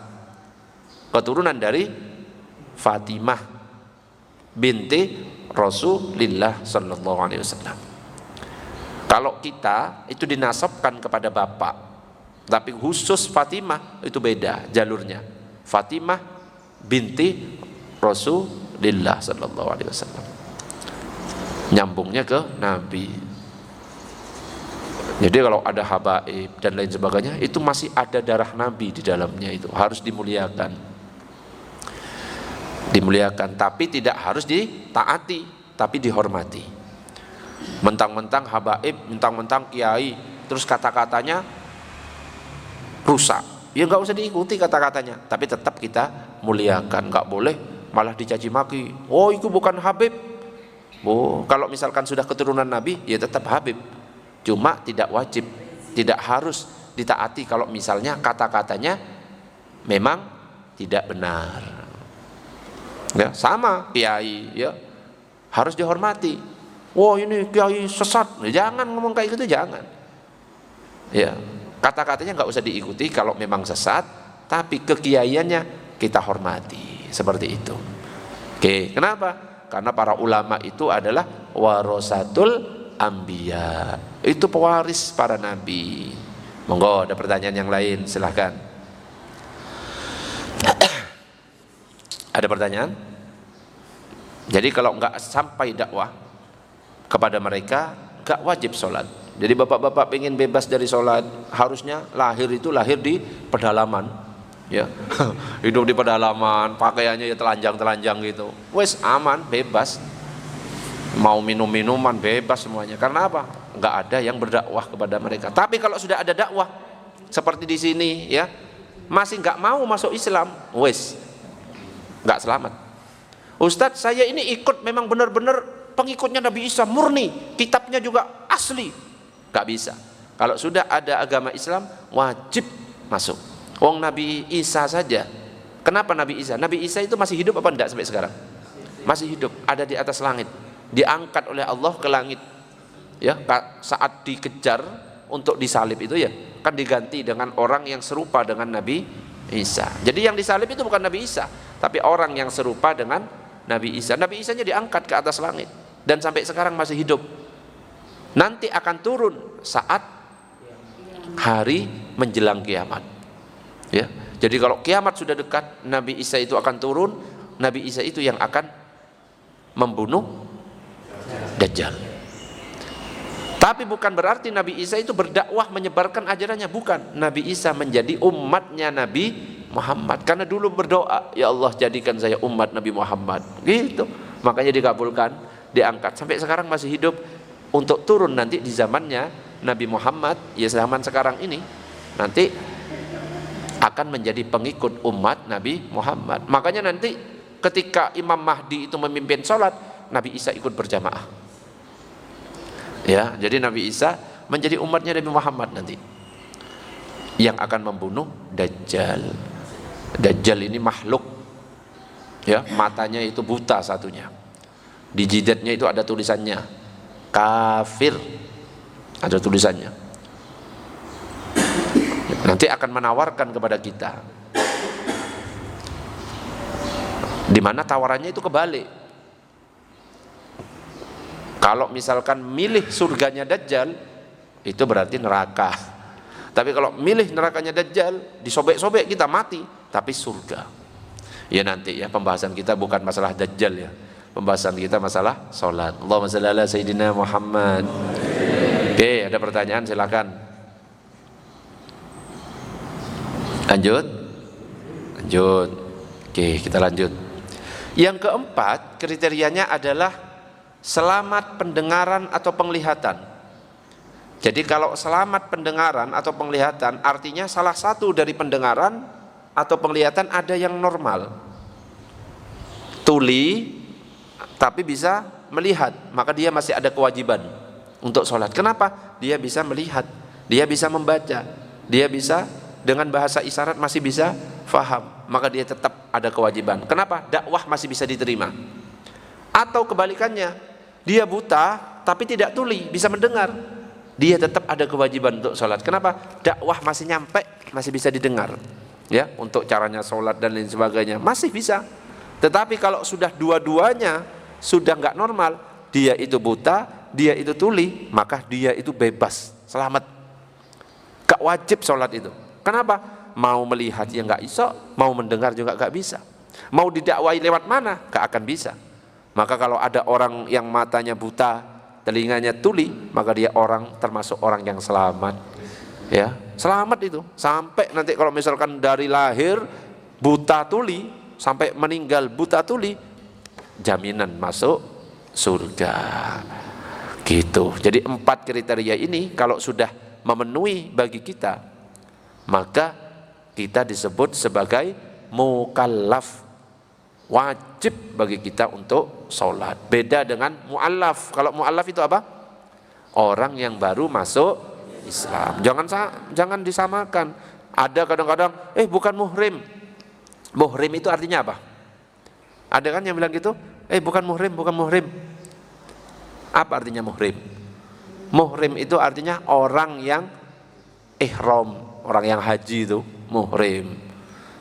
Keturunan dari Fatimah binti Rasulullah sallallahu alaihi wasallam. Kalau kita itu dinasabkan kepada bapak, tapi khusus Fatimah itu beda jalurnya. Fatimah binti Rasulullah sallallahu alaihi wasallam. Nyambungnya ke Nabi. Jadi kalau ada habaib dan lain sebagainya, itu masih ada darah Nabi di dalamnya, itu harus dimuliakan. Dimuliakan, tapi tidak harus ditaati, tapi dihormati. Mentang-mentang habaib, mentang-mentang kiai, terus kata-katanya rusak, ya nggak usah diikuti kata-katanya, tapi tetap kita muliakan. Nggak boleh malah dicaci maki, oh itu bukan habib. Oh, kalau misalkan sudah keturunan Nabi, ya tetap habib. Cuma tidak wajib, tidak harus ditaati kalau misalnya kata-katanya memang tidak benar. Ya, sama kiai ya harus dihormati. Wah ini kiai sesat. Jangan ngomong kayak gitu, jangan. Ya, kata-katanya nggak usah diikuti kalau memang sesat, tapi kekiaiannya kita hormati seperti itu. Oke, kenapa? Karena para ulama itu adalah warasatul anbiya. Itu pewaris para nabi. Monggo, ada pertanyaan yang lain, silahkan. Ada pertanyaan? Jadi kalau nggak sampai dakwah kepada mereka, nggak wajib sholat. Jadi bapak-bapak pengen bebas dari sholat, harusnya lahir di pedalaman, ya. Hidup di pedalaman, pakaiannya ya telanjang-telanjang gitu. Wes aman, bebas. Mau minum-minuman bebas semuanya. Karena apa? Nggak ada yang berdakwah kepada mereka. Tapi kalau sudah ada dakwah seperti di sini, ya, masih nggak mau masuk Islam, wes nggak selamat. Ustadz, saya ini ikut memang benar-benar pengikutnya Nabi Isa murni, kitabnya juga asli. Gak bisa. Kalau sudah ada agama Islam, wajib masuk. Wong Nabi Isa saja. Kenapa Nabi Isa? Nabi Isa itu masih hidup apa enggak sampai sekarang? Masih hidup, ada di atas langit. Diangkat oleh Allah ke langit. Ya, saat dikejar untuk disalib itu ya, kan diganti dengan orang yang serupa dengan Nabi Isa. Jadi yang disalib itu bukan Nabi Isa, tapi orang yang serupa dengan Nabi Isa. Nabi Isanya diangkat ke atas langit dan sampai sekarang masih hidup. Nanti akan turun saat hari menjelang kiamat. Ya. Jadi kalau kiamat sudah dekat, Nabi Isa itu akan turun. Nabi Isa itu yang akan membunuh Dajjal. Tapi bukan berarti Nabi Isa itu berdakwah menyebarkan ajarannya, bukan. Nabi Isa menjadi umatnya Nabi Muhammad. Karena dulu berdoa, ya Allah jadikan saya umat Nabi Muhammad. Gitu. Makanya dikabulkan, diangkat. Sampai sekarang masih hidup. Untuk turun nanti di zamannya Nabi Muhammad, ya zaman sekarang ini, nanti akan menjadi pengikut umat Nabi Muhammad. Makanya nanti ketika Imam Mahdi itu memimpin sholat, Nabi Isa ikut berjamaah. Ya, jadi Nabi Isa menjadi umatnya Nabi Muhammad nanti, yang akan membunuh Dajjal. Dajjal ini makhluk, ya, matanya itu buta satunya, di jidatnya itu ada tulisannya kafir, ada tulisannya. Nanti akan menawarkan kepada kita, dimana tawarannya itu kebalik. Kalau misalkan milih surganya Dajjal, itu berarti neraka. Tapi kalau milih nerakanya Dajjal, disobek-sobek kita mati, tapi surga. Ya nanti ya, pembahasan kita bukan masalah Dajjal ya, pembahasan kita masalah sholat. Allahumma shalli ala Sayyidina Muhammad. Oke, ada pertanyaan silakan. Lanjut. Oke, kita lanjut. Yang keempat, kriterianya adalah selamat pendengaran atau penglihatan. Jadi kalau selamat pendengaran atau penglihatan, artinya salah satu dari pendengaran atau penglihatan ada yang normal, tuli, tapi bisa melihat, maka dia masih ada kewajiban untuk sholat. Kenapa? Dia bisa melihat, dia bisa membaca, dia bisa dengan bahasa isyarat masih bisa faham, maka dia tetap ada kewajiban. Kenapa? Dakwah masih bisa diterima. Atau kebalikannya, dia buta tapi tidak tuli, bisa mendengar, dia tetap ada kewajiban untuk sholat. Kenapa? Dakwah masih nyampe, masih bisa didengar, ya, untuk caranya sholat dan lain sebagainya masih bisa. Tetapi kalau sudah dua-duanya sudah nggak normal, dia itu buta, dia itu tuli, maka dia itu bebas, selamat, gak wajib sholat itu. Kenapa? Mau melihat ya nggak bisa, mau mendengar juga nggak bisa, mau didakwai lewat mana gak akan bisa. Maka kalau ada orang yang matanya buta, telinganya tuli, maka dia termasuk orang yang selamat, ya, selamat itu. Sampai nanti kalau misalkan dari lahir buta tuli sampai meninggal buta tuli, jaminan masuk surga. Gitu. Jadi 4 kriteria ini kalau sudah memenuhi bagi kita, maka kita disebut sebagai mukallaf, wajib bagi kita untuk sholat. Beda dengan mu'allaf. Kalau mu'allaf itu apa? Orang yang baru masuk Islam. Jangan disamakan. Ada kadang-kadang bukan muhrim. Muhrim itu artinya apa? Ada kan yang bilang gitu? Bukan muhrim. Apa artinya muhrim? Muhrim itu artinya orang yang ihram, orang yang haji itu muhrim.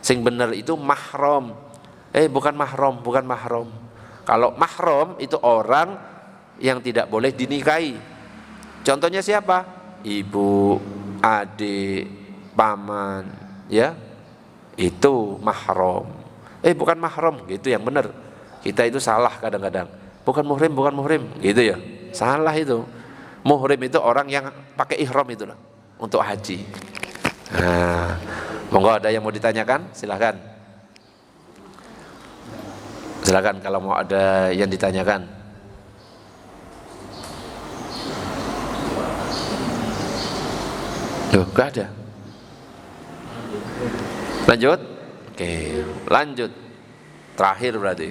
Sing bener itu mahram. Bukan mahram, bukan mahram. Kalau mahram itu orang yang tidak boleh dinikahi. Contohnya siapa? Ibu, adik, paman, ya. Itu mahram. Bukan mahram, gitu yang benar. Kita itu salah kadang-kadang. Bukan muhrim, bukan muhrim, gitu ya. Salah itu. Muhrim itu orang yang pakai ihram itu loh, untuk haji. Nah, monggo ada yang mau ditanyakan? Silakan. Silakan kalau mau ada yang ditanyakan. Loh, gak ada. Lanjut? Oke, lanjut. Terakhir berarti.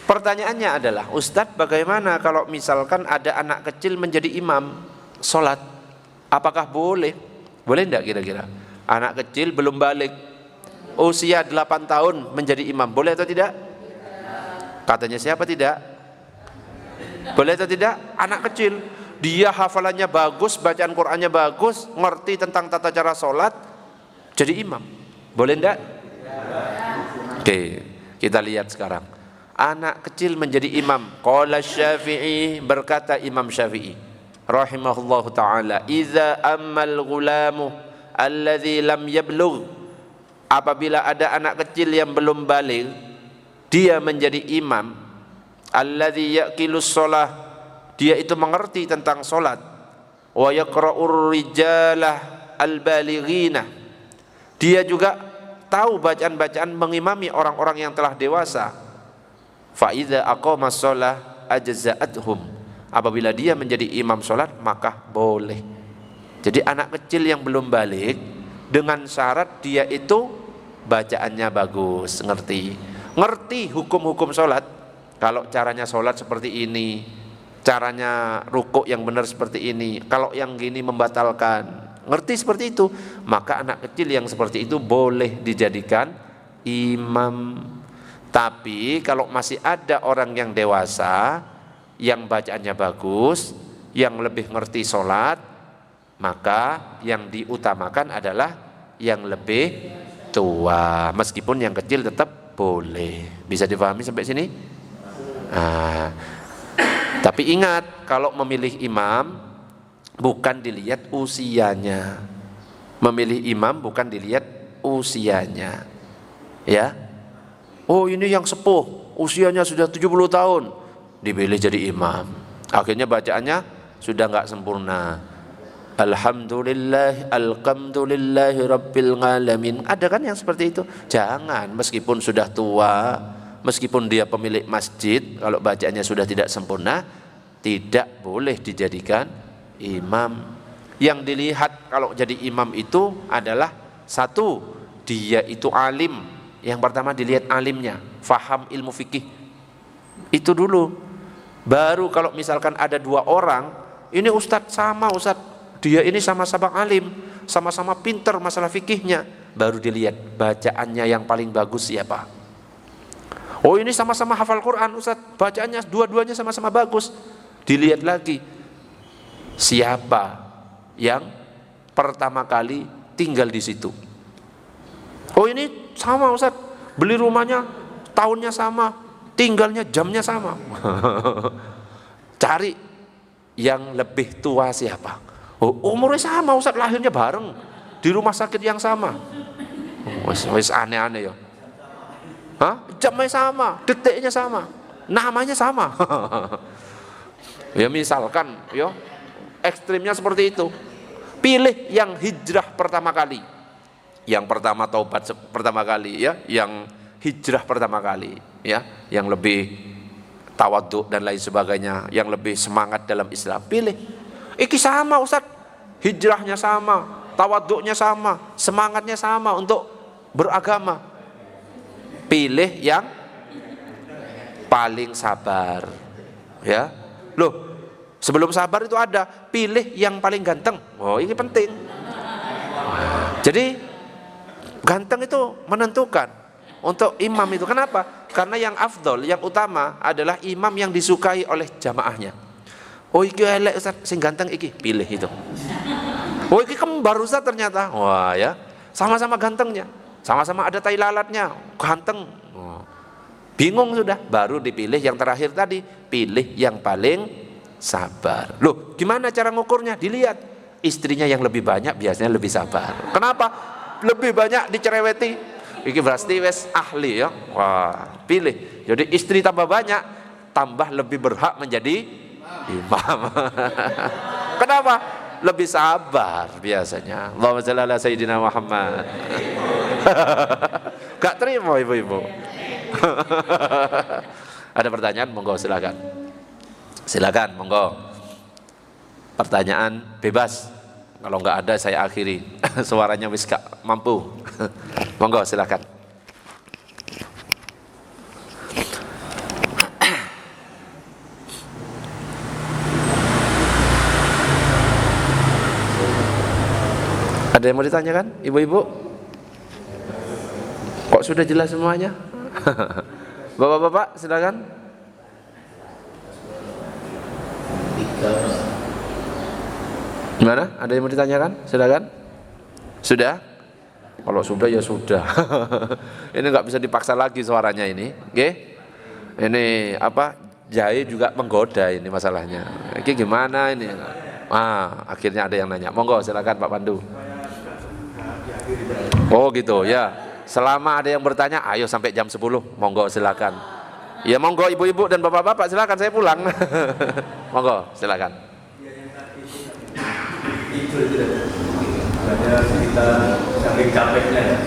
Pertanyaannya adalah, Ustadz, bagaimana kalau misalkan ada anak kecil menjadi imam sholat? Apakah boleh? Boleh enggak kira-kira? Anak kecil belum balik, usia 8 tahun menjadi imam, boleh atau tidak? Katanya siapa tidak? Boleh atau tidak? Anak kecil, dia hafalannya bagus, bacaan Qur'annya bagus, ngerti tentang tata cara sholat, jadi imam. Boleh enggak? Oke, kita lihat sekarang. Anak kecil menjadi imam. Qala Syafi'i, berkata Imam Syafi'i rahimahullahu ta'ala, "Idza ammal ghulamu alladzi lam yablugh." Apabila ada anak kecil yang belum balik, dia menjadi imam. Alladzi yaqilus shalah, dia itu mengerti tentang salat. Wa yaqra'ur rijalah al-balighina, dia juga tahu bacaan-bacaan mengimami orang-orang yang telah dewasa. Fa idza aqamas shalah ajza'athum, apabila dia menjadi imam salat maka boleh. Jadi anak kecil yang belum balik, dengan syarat dia itu bacaannya bagus, ngerti hukum-hukum salat. Kalau caranya salat seperti ini, caranya rukuk yang benar seperti ini, kalau yang gini membatalkan, ngerti seperti itu, maka anak kecil yang seperti itu boleh dijadikan imam. Tapi kalau masih ada orang yang dewasa yang bacaannya bagus, yang lebih ngerti sholat, maka yang diutamakan adalah yang lebih tua. Meskipun yang kecil tetap boleh. Bisa dipahami sampai sini? Nah, tapi ingat, kalau memilih imam bukan dilihat usianya. Memilih imam bukan dilihat usianya. Ya. Oh, ini yang sepuh, usianya sudah 70 tahun, dipilih jadi imam. Akhirnya bacaannya sudah enggak sempurna. Alhamdulillah, alhamdulillahi rabbil alamin. Ada kan yang seperti itu? Jangan, meskipun sudah tua, meskipun dia pemilik masjid, kalau bacaannya sudah tidak sempurna, tidak boleh dijadikan imam. Yang dilihat kalau jadi imam itu adalah satu, dia itu alim. Yang pertama dilihat alimnya, faham ilmu fikih. Itu dulu. Baru kalau misalkan ada dua orang, ini ustadz sama ustadz, dia ini sama-sama alim, sama-sama pinter masalah fikihnya, baru dilihat bacaannya yang paling bagus siapa. Oh, ini sama-sama hafal Quran ustadz, bacaannya dua-duanya sama-sama bagus. Dilihat lagi siapa yang pertama kali tinggal di situ. Oh, ini sama ustadz, beli rumahnya tahunnya sama, tinggalnya jamnya sama. Cari yang lebih tua siapa. Oh, umurnya sama ustadz, lahirnya bareng di rumah sakit yang sama. Wis aneh-aneh ya. Jamnya sama, detiknya sama, namanya sama. Ya misalkan ya, ekstrimnya seperti itu. Pilih yang hijrah pertama kali, yang pertama taubat pertama kali ya, yang hijrah pertama kali ya, yang lebih tawadhu dan lain sebagainya, yang lebih semangat dalam Islam. Pilih. Iki sama ustadz, hijrahnya sama, tawadhunya sama, semangatnya sama untuk beragama. Pilih yang paling sabar ya. Loh, sebelum sabar itu ada, pilih yang paling ganteng. Oh, ini penting. Jadi ganteng itu menentukan untuk imam itu. Kenapa? Karena yang afdol, yang utama adalah imam yang disukai oleh jamaahnya. Oh iki elek Ustaz, sing ganteng iki, pilih itu. Oh iki kembar Ustaz ternyata. Wah ya, sama-sama gantengnya, sama-sama ada tai lalatnya, ganteng. Oh. Bingung sudah, baru dipilih yang terakhir tadi, pilih yang paling sabar. Loh, gimana cara ngukurnya? Dilihat, istrinya yang lebih banyak biasanya lebih sabar. Kenapa? Lebih banyak dicereweti. Iki berarti wes ahli ya. Wah, pilih. Jadi istri tambah banyak, tambah lebih berhak menjadi imam. Kenapa? Lebih sabar biasanya. Allahumma shalli ala sayyidina Muhammad. Gak terima ibu-ibu. Ada pertanyaan? Monggo silakan. Silakan, monggo. Pertanyaan bebas. Kalau nggak ada saya akhiri. Suaranya wis gak mampu. Monggo silakan. Ada yang mau ditanyakan, ibu-ibu? Kok sudah jelas semuanya? Bapak-bapak, silakan. Gimana? Ada yang mau ditanyakan? Silakan. Sudah? Kalau sudah ya sudah. Ini nggak bisa dipaksa lagi suaranya ini. Oke? Ini apa? Jahe juga menggoda ini masalahnya. Oke, gimana ini? Akhirnya ada yang nanya. Monggo, silakan Pak Pandu. Oh gitu ya. Selama ada yang bertanya, ayo sampai jam 10. Monggo silakan. Ya monggo ibu-ibu dan bapak-bapak silakan, saya pulang. Monggo silakan. Ada kita saking capeknya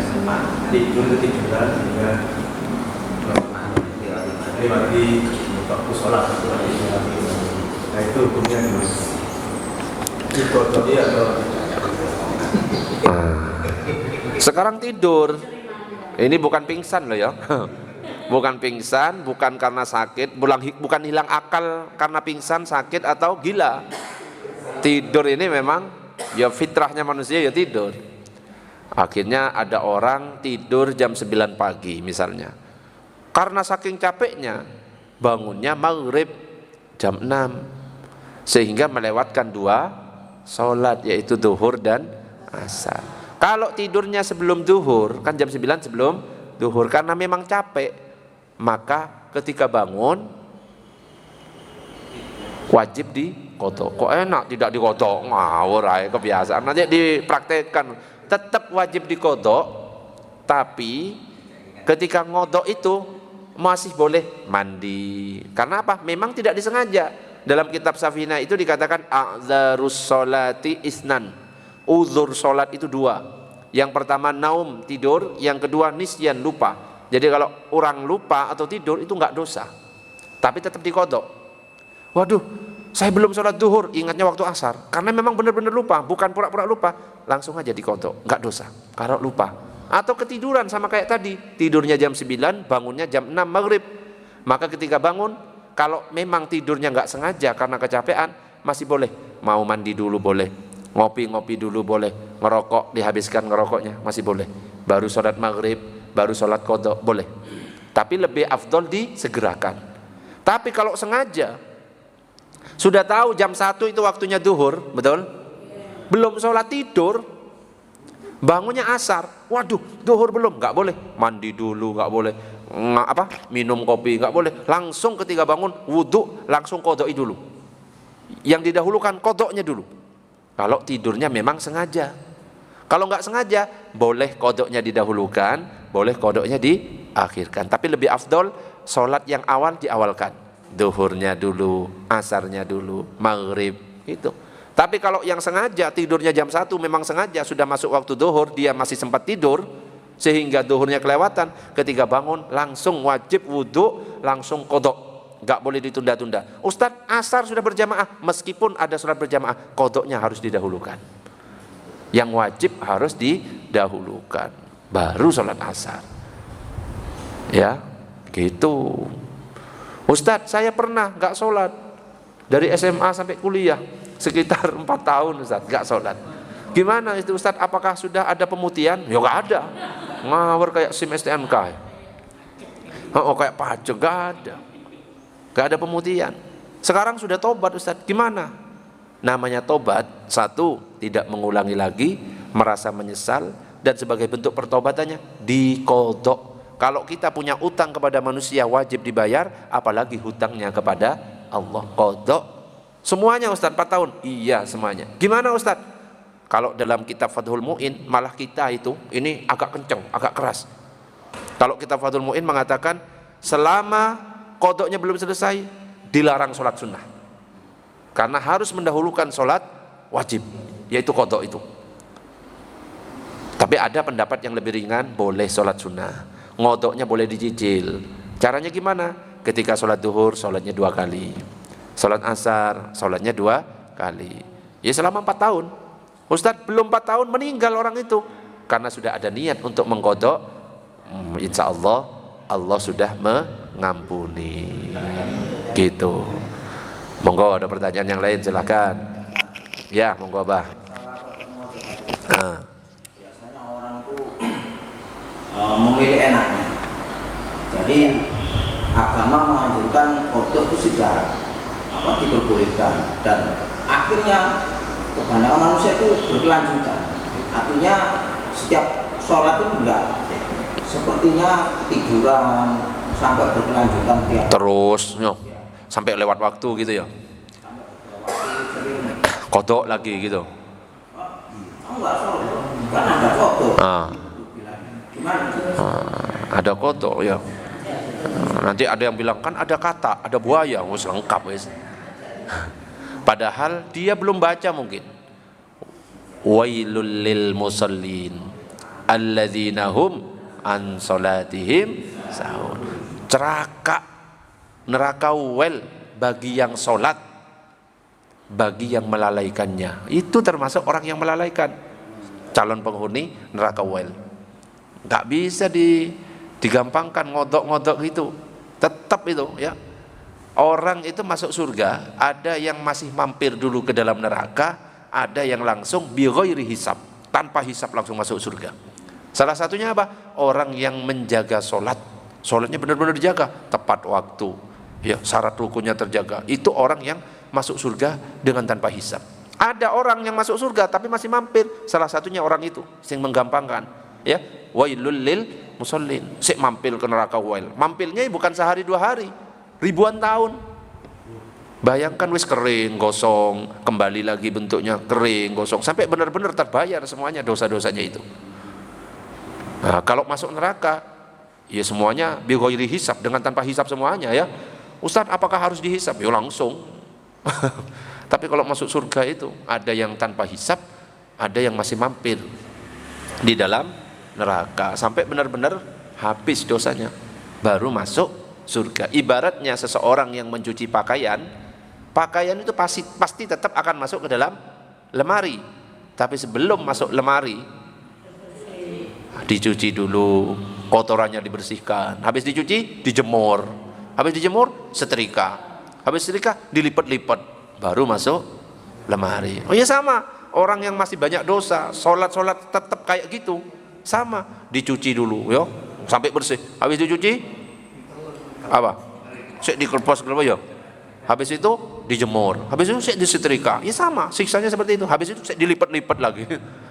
tidur ketiduran sehingga lagi waktu sholat nah itu hukumnya gimana? Dikodok atau sekarang tidur. Ini bukan pingsan loh ya. Bukan pingsan, bukan karena sakit, bukan hilang akal karena pingsan, sakit atau gila. Tidur ini memang ya fitrahnya manusia ya tidur. Akhirnya ada orang tidur jam 9 pagi misalnya. Karena saking capeknya bangunnya maghrib jam 6. Sehingga melewatkan 2 sholat, yaitu zuhur dan asar. Kalau tidurnya sebelum zuhur, kan jam 9 sebelum zuhur, karena memang capek, maka ketika bangun wajib dikodok. Kok enak tidak dikodok? Ngawur aja, kebiasaan aja dipraktekkan. Tetap wajib dikodok, tapi ketika ngodok itu masih boleh mandi. Karena apa? Memang tidak disengaja. Dalam kitab Safinah itu dikatakan a'dzarus sholati isnan. Uzur sholat itu 2. Yang pertama naum, tidur. Yang kedua nisyan, lupa. Jadi kalau orang lupa atau tidur itu enggak dosa, tapi tetap dikodok. Waduh, saya belum sholat duhur, ingatnya waktu asar. Karena memang benar-benar lupa, bukan pura-pura lupa. Langsung aja dikodok, enggak dosa kalau lupa. Atau ketiduran sama kayak tadi, tidurnya jam 9, bangunnya jam 6 maghrib. Maka ketika bangun, kalau memang tidurnya enggak sengaja karena kecapean, masih boleh. Mau mandi dulu boleh, ngopi-ngopi dulu boleh, ngerokok dihabiskan ngerokoknya masih boleh, baru sholat maghrib, baru sholat qadha boleh. Tapi lebih afdol disegerakan. Tapi kalau sengaja sudah tahu jam 1 itu waktunya duhur, betul? Belum sholat tidur, bangunnya asar, waduh duhur belum, nggak boleh. Mandi dulu nggak boleh, minum kopi nggak boleh. Langsung ketika bangun wudhu langsung qadha'i dulu. Yang didahulukan qadha'nya dulu. Kalau tidurnya memang sengaja. Kalau nggak sengaja, boleh kodoknya didahulukan, boleh kodoknya diakhirkan. Tapi lebih afdol sholat yang awal diawalkan. Duhurnya dulu, asarnya dulu, maghrib itu. Tapi kalau yang sengaja tidurnya jam 1 memang sengaja sudah masuk waktu duhur, dia masih sempat tidur sehingga duhurnya kelewatan. Ketika bangun langsung wajib wudhu, langsung kodok. Nggak boleh ditunda-tunda. Ustadz, asar sudah berjamaah, meskipun ada sholat berjamaah, kodoknya harus didahulukan. Yang wajib harus didahulukan, baru sholat asar. Ya, gitu. Ustadz, saya pernah nggak sholat dari SMA sampai kuliah sekitar 4 tahun, Ustadz, nggak sholat. Gimana itu Ustadz? Apakah sudah ada pemutihan? Ya nggak ada. Ngawur kayak SIM STNK. Oh, kayak pajak nggak ada. Gak ada pemutihan. Sekarang sudah tobat Ustaz, gimana? Namanya tobat, satu, tidak mengulangi lagi, merasa menyesal, dan sebagai bentuk pertobatannya diqodho. Kalau kita punya utang kepada manusia wajib dibayar, apalagi hutangnya kepada Allah, qodho. Semuanya Ustaz 4 tahun? Iya semuanya. Gimana Ustaz? Kalau dalam kitab Fathul Mu'in, malah kita itu ini agak kenceng, agak keras. Kalau kitab Fathul Mu'in mengatakan selama qodhonya belum selesai, dilarang sholat sunnah, karena harus mendahulukan sholat wajib, yaitu qodho itu. Tapi ada pendapat yang lebih ringan, boleh sholat sunnah, ngodoknya boleh dicicil. Caranya gimana? Ketika sholat duhur, sholatnya 2 kali, sholat asar, sholatnya 2 kali. Ya selama 4 tahun. Ustadz belum 4 tahun meninggal orang itu, karena sudah ada niat untuk mengkodok, insya Allah Allah sudah mengampuni. Gitu. Monggo ada pertanyaan yang lain silakan. Ya monggo Abah. Biasanya orang tuh memilih enaknya. Jadi agama menganjurkan qodho itu sudah diperbolehkan, dan akhirnya kebanyakan manusia itu berkelanjutan. Artinya setiap sholat itu enggak sepertinya tiduran sampai berkelanjutan tiap Terus sampai lewat waktu gitu ya, kodok lagi gitu. enggak sholat kan ada qodho. Ada kodok ya. Nanti ada yang bilang kan ada kata, ada buaya, wis lengkap wis. Padahal dia belum baca mungkin. Wailul lil musallin alladzina hum an salatihim sahun. Ceraka, neraka wel bagi yang sholat, bagi yang melalaikannya. Itu termasuk orang yang melalaikan, calon penghuni neraka wel. Gak bisa digampangkan ngodok-ngodok gitu. Tetap itu ya. Orang itu masuk surga, ada yang masih mampir dulu ke dalam neraka, ada yang langsung bi ghairi hisab, tanpa hisab langsung masuk surga. Salah satunya apa? Orang yang menjaga sholat, sholatnya benar-benar dijaga, tepat waktu, ya, syarat rukunnya terjaga. Itu orang yang masuk surga dengan tanpa hisab. Ada orang yang masuk surga tapi masih mampir, salah satunya orang itu, yang menggampangkan, ya, wailul lil musallin, sik mampir ke neraka wail. Mampirnya bukan sehari 2 hari, ribuan tahun. Bayangkan wis kering, gosong, kembali lagi bentuknya kering, gosong, sampai benar-benar terbayar semuanya dosa-dosanya itu. Nah, kalau masuk neraka, ya semuanya bi ghairi hisab, dengan tanpa hisab semuanya ya. Ustaz, apakah harus dihisab? Ya langsung. Tapi kalau masuk surga itu ada yang tanpa hisab, ada yang masih mampir di dalam neraka sampai benar-benar habis dosanya, baru masuk surga. Ibaratnya seseorang yang mencuci pakaian itu pasti tetap akan masuk ke dalam lemari, tapi sebelum masuk lemari dicuci dulu, kotorannya dibersihkan, habis dicuci dijemur, habis dijemur setrika, habis setrika dilipat-lipat, baru masuk lemari. Oh ya sama, orang yang masih banyak dosa, sholat tetap kayak gitu, sama, dicuci dulu ya sampai bersih, habis dicuci apa? Sik dikerpos ya. Habis itu dijemur, habis itu sik disetrika. Ya sama, siksanya seperti itu. Habis itu sik dilipat-lipat lagi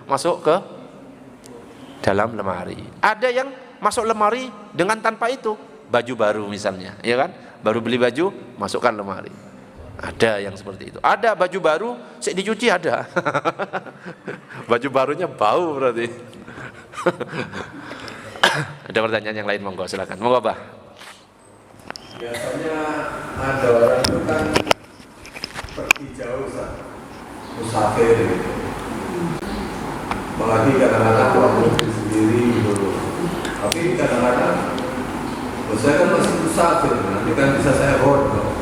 masuk ke dalam lemari. Ada yang masuk lemari dengan tanpa itu, baju baru misalnya, ya kan? Baru beli baju, masukkan lemari. Ada yang seperti itu. Ada baju baru, sik dicuci ada. Baju barunya bau berarti. Ada pertanyaan yang lain, monggo silakan. Monggo, Bah. Biasanya ada orang itu kan pergi jauh, musafir gitu. Apalagi kadang-kadang pulang negeri sendiri gitu. Tapi kadang-kadang saya kan masih musafir, nanti kan bisa saya bodoh.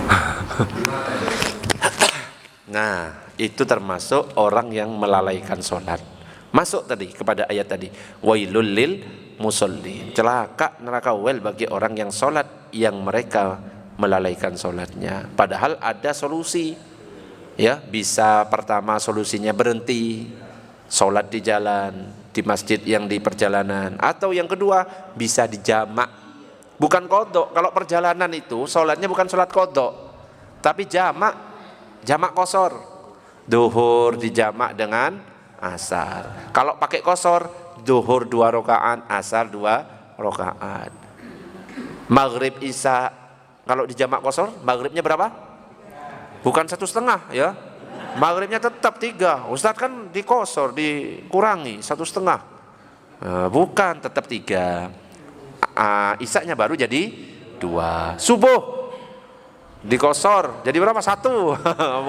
Nah, itu termasuk orang yang melalaikan sholat. Masuk tadi kepada ayat tadi, wailul lil musallin, celaka neraka wel bagi orang yang sholat yang mereka melalaikan sholatnya. Padahal ada solusi, ya, bisa pertama solusinya berhenti sholat di jalan, di masjid yang di perjalanan, atau yang kedua bisa dijamak, bukan qodho. Kalau perjalanan itu sholatnya bukan sholat qodho, Tapi jamak qashar. Duhur dijamak dengan asar. Kalau pakai qashar, duhur 2 rakaat, asar 2 rakaat. Maghrib isya kalau dijamak qashar, maghribnya berapa? Bukan 1,5 ya. Maghribnya tetap 3. Ustaz kan di qashar dikurangi 1,5. Bukan, tetap 3. Isyanya baru jadi 2. Subuh dikosor jadi berapa? 1.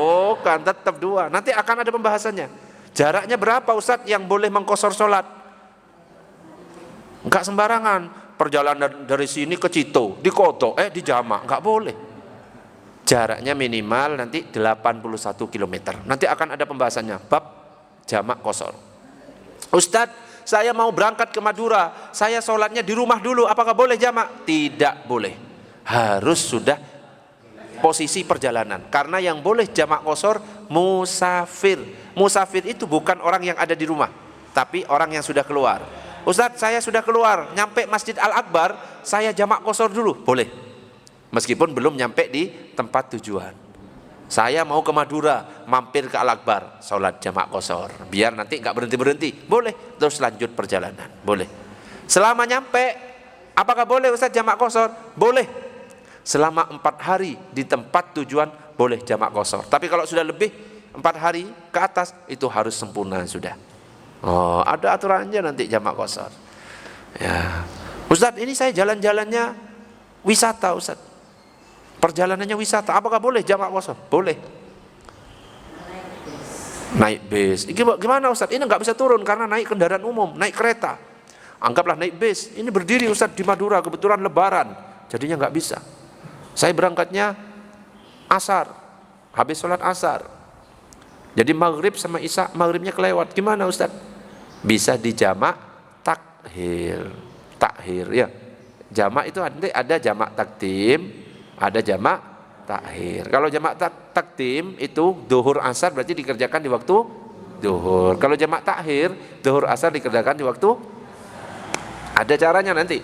Bukan, tetap 2. Nanti akan ada pembahasannya. Jaraknya berapa Ustadz yang boleh mengkosor sholat? Enggak sembarangan. Perjalanan dari sini ke Cito dikodok, dijamak, enggak boleh. Jaraknya minimal nanti 81 km. Nanti akan ada pembahasannya bab jamak kosor. Ustadz, saya mau berangkat ke Madura, saya sholatnya di rumah dulu, apakah boleh jamak? Tidak boleh. Harus sudah posisi perjalanan. Karena yang boleh jamak qashar musafir. Musafir itu bukan orang yang ada di rumah, tapi orang yang sudah keluar. Ustadz, saya sudah keluar, nyampe Masjid Al-Akbar, saya jamak qashar dulu. Boleh. Meskipun belum nyampe di tempat tujuan. Saya mau ke Madura, mampir ke Al-Akbar, sholat jamak qashar. Biar nanti nggak berhenti-berhenti. Boleh. Terus lanjut perjalanan. Boleh. Selama nyampe, apakah boleh Ustadz jamak qashar? Boleh. Selama 4 hari di tempat tujuan boleh jamak qashar. Tapi kalau sudah lebih 4 hari ke atas itu harus sempurna sudah. Oh, ada aturannya nanti jamak qashar. Ya. Ustadz, ini saya jalan-jalannya wisata Ustadz. Perjalanannya wisata, apakah boleh jamak qashar? Boleh. Naik bis. Gimana Ustadz? Ini nggak bisa turun karena naik kendaraan umum, naik kereta. Anggaplah naik bis. Ini berdiri Ustadz di Madura, kebetulan lebaran. Jadinya nggak bisa. Saya berangkatnya asar, habis sholat asar. Jadi maghrib sama isya, maghribnya kelewat. Gimana Ustaz? Bisa dijamak takhir. Takhir ya. Jamak itu ada jamak takdim, ada jamak takhir. Kalau jamak takdim itu duhur asar berarti dikerjakan di waktu duhur. Kalau jamak takhir, duhur asar dikerjakan di waktu, ada caranya nanti.